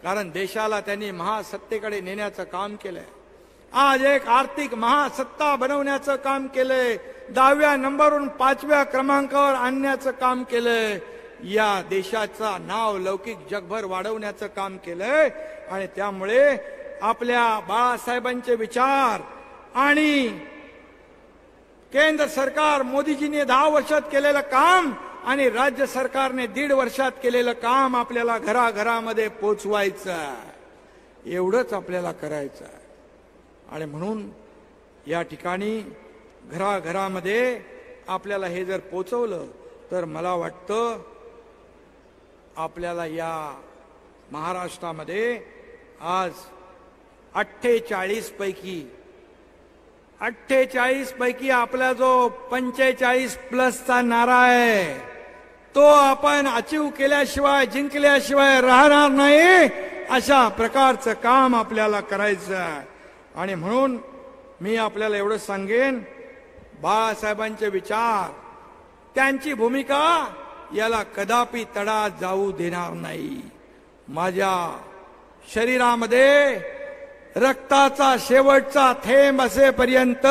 कारण देशाला त्यांनी महासत्तेकडे नेण्याचं काम केलंय. आज एक आर्थिक महासत्ता बनवण्याचं काम केलंय. 10व्या नंबरवरून 5व्या क्रमांकावर आणण्याचं काम केलंय. या देशाचा नाव लौकिक जगभर वाढवण्याचं काम केलंय. आणि त्यामुळे आपल्या बाळासाहेबांचे विचार आणि केंद्र सरकार मोदीजींनी 10 वर्षात केलेलं काम आणि राज्य सरकारने 1.5 वर्षात केलेलं काम आपल्याला घराघरामध्ये पोचवायचं, एवढंच आपल्याला करायचं आहे. आणि म्हणून या ठिकाणी घराघरामध्ये आपल्याला हे जर पोचवलं तर मला वाटतं आपल्याला या महाराष्ट्रामध्ये आज 48 पैकी आपला जो 45+ नारा आहे तो आपण अचीव केल्याशिवाय, जिंकल्याशिवाय राहणार नाही. अशा प्रकारचं काम आपल्याला करायचं आहे. आणि म्हणून मी आपल्याला एवढं सांगेन, बाळासाहेबांचे विचार, त्यांची भूमिका याला कदापि तडा जाऊ देणार नाही. माझ्या शरीरामध्ये रक्ताचा शेवटचा थेंब असेपर्यंत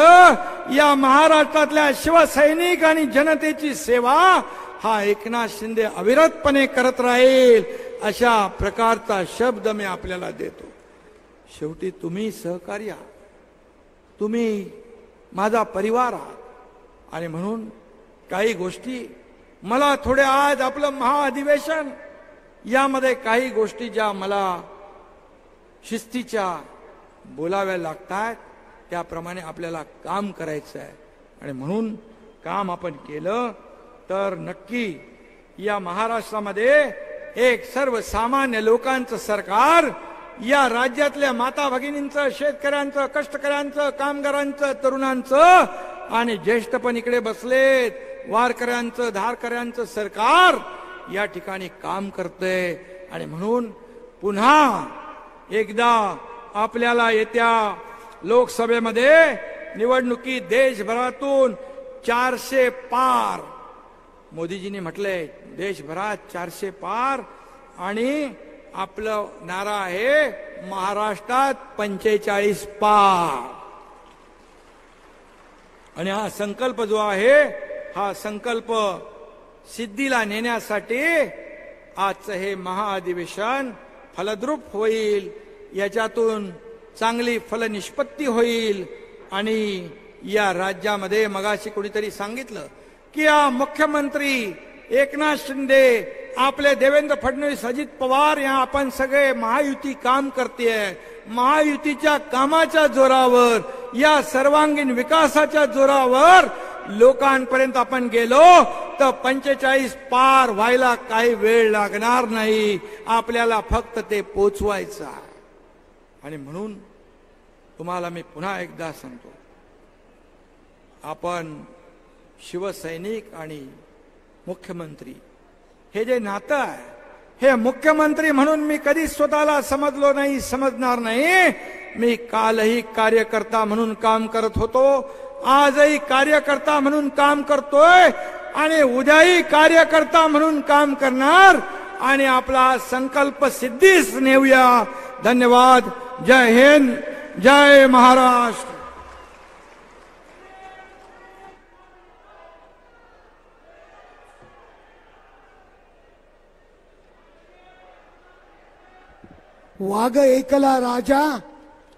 या महाराष्ट्रातल्या शिवसैनिक आणि जनतेची सेवा हा एकनाथ शिंदे अविरतपणे करत राहील, अशा प्रकारचा शब्द मी आपल्याला देतो. शेवटी तुम्ही सहकार्य, तुम्ही माझा परिवार आहात. आणि म्हणून काही गोष्टी मला थोडे, आज आपलं महाअधिवेशन, यामध्ये काही गोष्टी ज्या मला शिस्तीच्या बोलाव्या लागतात, त्याप्रमाणे आपल्याला काम करायचं आहे. आणि म्हणून काम आपण केलं तर नक्की या महाराष्ट्रामध्ये एक सर्वसामान्य लोकांचं सरकार या राज्यातल्या माता भगिनींचं, शेतकऱ्यांचं, कष्टकऱ्यांचं, कामगारांचं, तरुणांचं आणि ज्येष्ठ पण इकडे बसलेत, वारकऱ्यांचं, धारकऱ्यांचं सरकार या ठिकाणी काम करतंय. आणि म्हणून पुन्हा एकदा आपल्याला येत्या लोकसभेमध्ये निवडणुकीत देशभरातून 400 पार, मोदीजींनी म्हटलंय देशभरात 400 पार, आणि आपलं नारा आहे महाराष्ट्रात 45 पार. आणि हा संकल्प जो आहे, हा संकल्प सिद्धीला नेण्यासाठी आजचं हे महाअधिवेशन फलद्रूप होईल, याच्यातून चांगली फलनिष्पत्ती होईल. आणि या राज्यामध्ये मगाशी कोणीतरी सांगितलं की या मुख्यमंत्री एकनाथ शिंदे, आपले देवेंद्र फडणवीस, अजित पवार, या आपण सगळे महायुती काम करतेय. महायुतीच्या कामाच्या जोरावर, या सर्वांगीण विकासाच्या जोरावर लोकांपर्यंत आपण गेलो तर 45 पार व्हायला काही वेळ लागणार नाही. आपल्याला फक्त ते पोचवायचं आहे. आणि म्हणून तुम्हाला मी पुन्हा एकदा सांगतो, आपण शिवसैनिक आणि मुख्यमंत्री हे जे नातं आहे, हे मुख्यमंत्री म्हणून मी कधी स्वतःला समजलो नाही, समजणार नाही. मी कालही कार्यकर्ता म्हणून काम करत होतो, आजही कार्यकर्ता म्हणून काम करतोय आणि उद्याही कार्यकर्ता म्हणून काम करणार. आणि आपला संकल्प सिद्धीस नेऊया. धन्यवाद. जय हिंद, जय महाराष्ट्र. वाघ एकला राजा,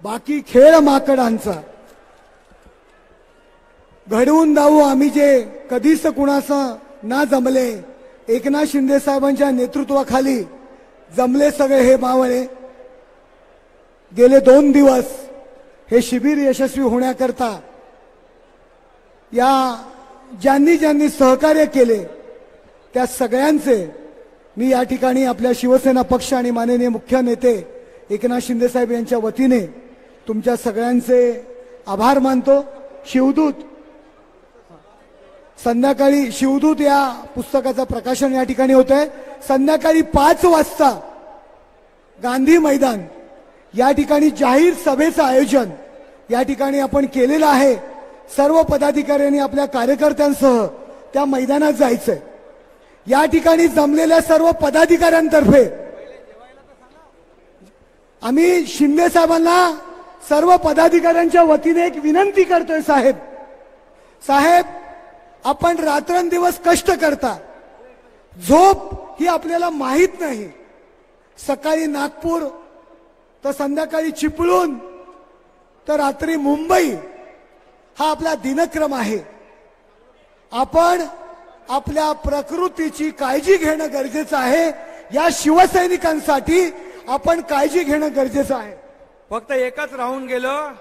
बाकी खेळ माकडांचा. घडवून दाऊ आम्ही जे कधीच कुणाचं ना जमले, एकनाथ शिंदे साहेबांच्या नेतृत्वाखाली जमले सगळे हे मावळे. गेले 2 दिवस हे शिबिर यशस्वी होण्याकरता या ज्यांनी ज्यांनी सहकार्य केले त्या सगळ्यांचे मी या ठिकाणी आपल्या शिवसेना पक्ष आणि माननीय मुख्य नेते एकनाथ शिंदे साहेब यांच्या वतीने तुमच्या सगळ्यांचे आभार मानतो. शिवदूत, संध्याकाळी शिवदूत या पुस्तकाचं प्रकाशन या ठिकाणी होत आहे. संध्याकाळी 5 वाजता गांधी मैदान या ठिकाणी जाहीर सभेचं आयोजन या ठिकाणी आपण केलेलं आहे. सर्व पदाधिकाऱ्यांनी आपल्या कार्यकर्त्यांसह त्या मैदानात जायचंय. या ठिकाणी जमलेल्या सर्व पदाधिकाऱ्यांतर्फे आम्ही शिंदे साहेबांना सर्व पदाधिकाऱ्यांच्या वतीने एक विनंती करतोय. साहेब, आपण रात्रंदिवस कष्ट करता, झोप ही आपल्याला माहित नाही. सकाळी नागपूर तर संध्याकाळी चिपळूण तर रात्री मुंबई हा आपला दिनक्रम आहे. आपण आपल्या प्रकृतीची काळजी घेणं गरजेचं आहे. या शिवसैनिकांसाठी आपण काळजी घेणं गरजेचं आहे. फक्त एकच राहून गेलं,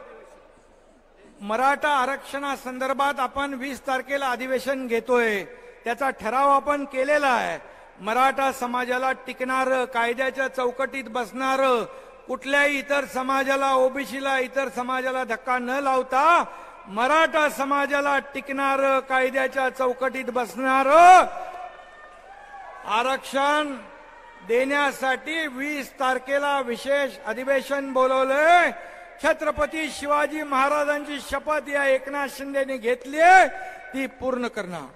मराठा आरक्षणासंदर्भात आपण 20 तारखेला अधिवेशन घेतोय, त्याचा ठराव आपण केलेला आहे. मराठा समाजाला टिकणार, कायद्याच्या चौकटीत बसणार, कुठल्याही इतर समाजाला, ओबीसीला, इतर समाजाला धक्का न लावता मराठा समाजाला टिकणार, कायद्याच्या चौकटीत बसणार आरक्षण देण्यासाठी 20 तारखेला विशेष अधिवेशन बोलवलंय. छत्रपती शिवाजी महाराजांची शपथ या एकनाथ शिंदेने घेतली, ती पूर्ण करणार.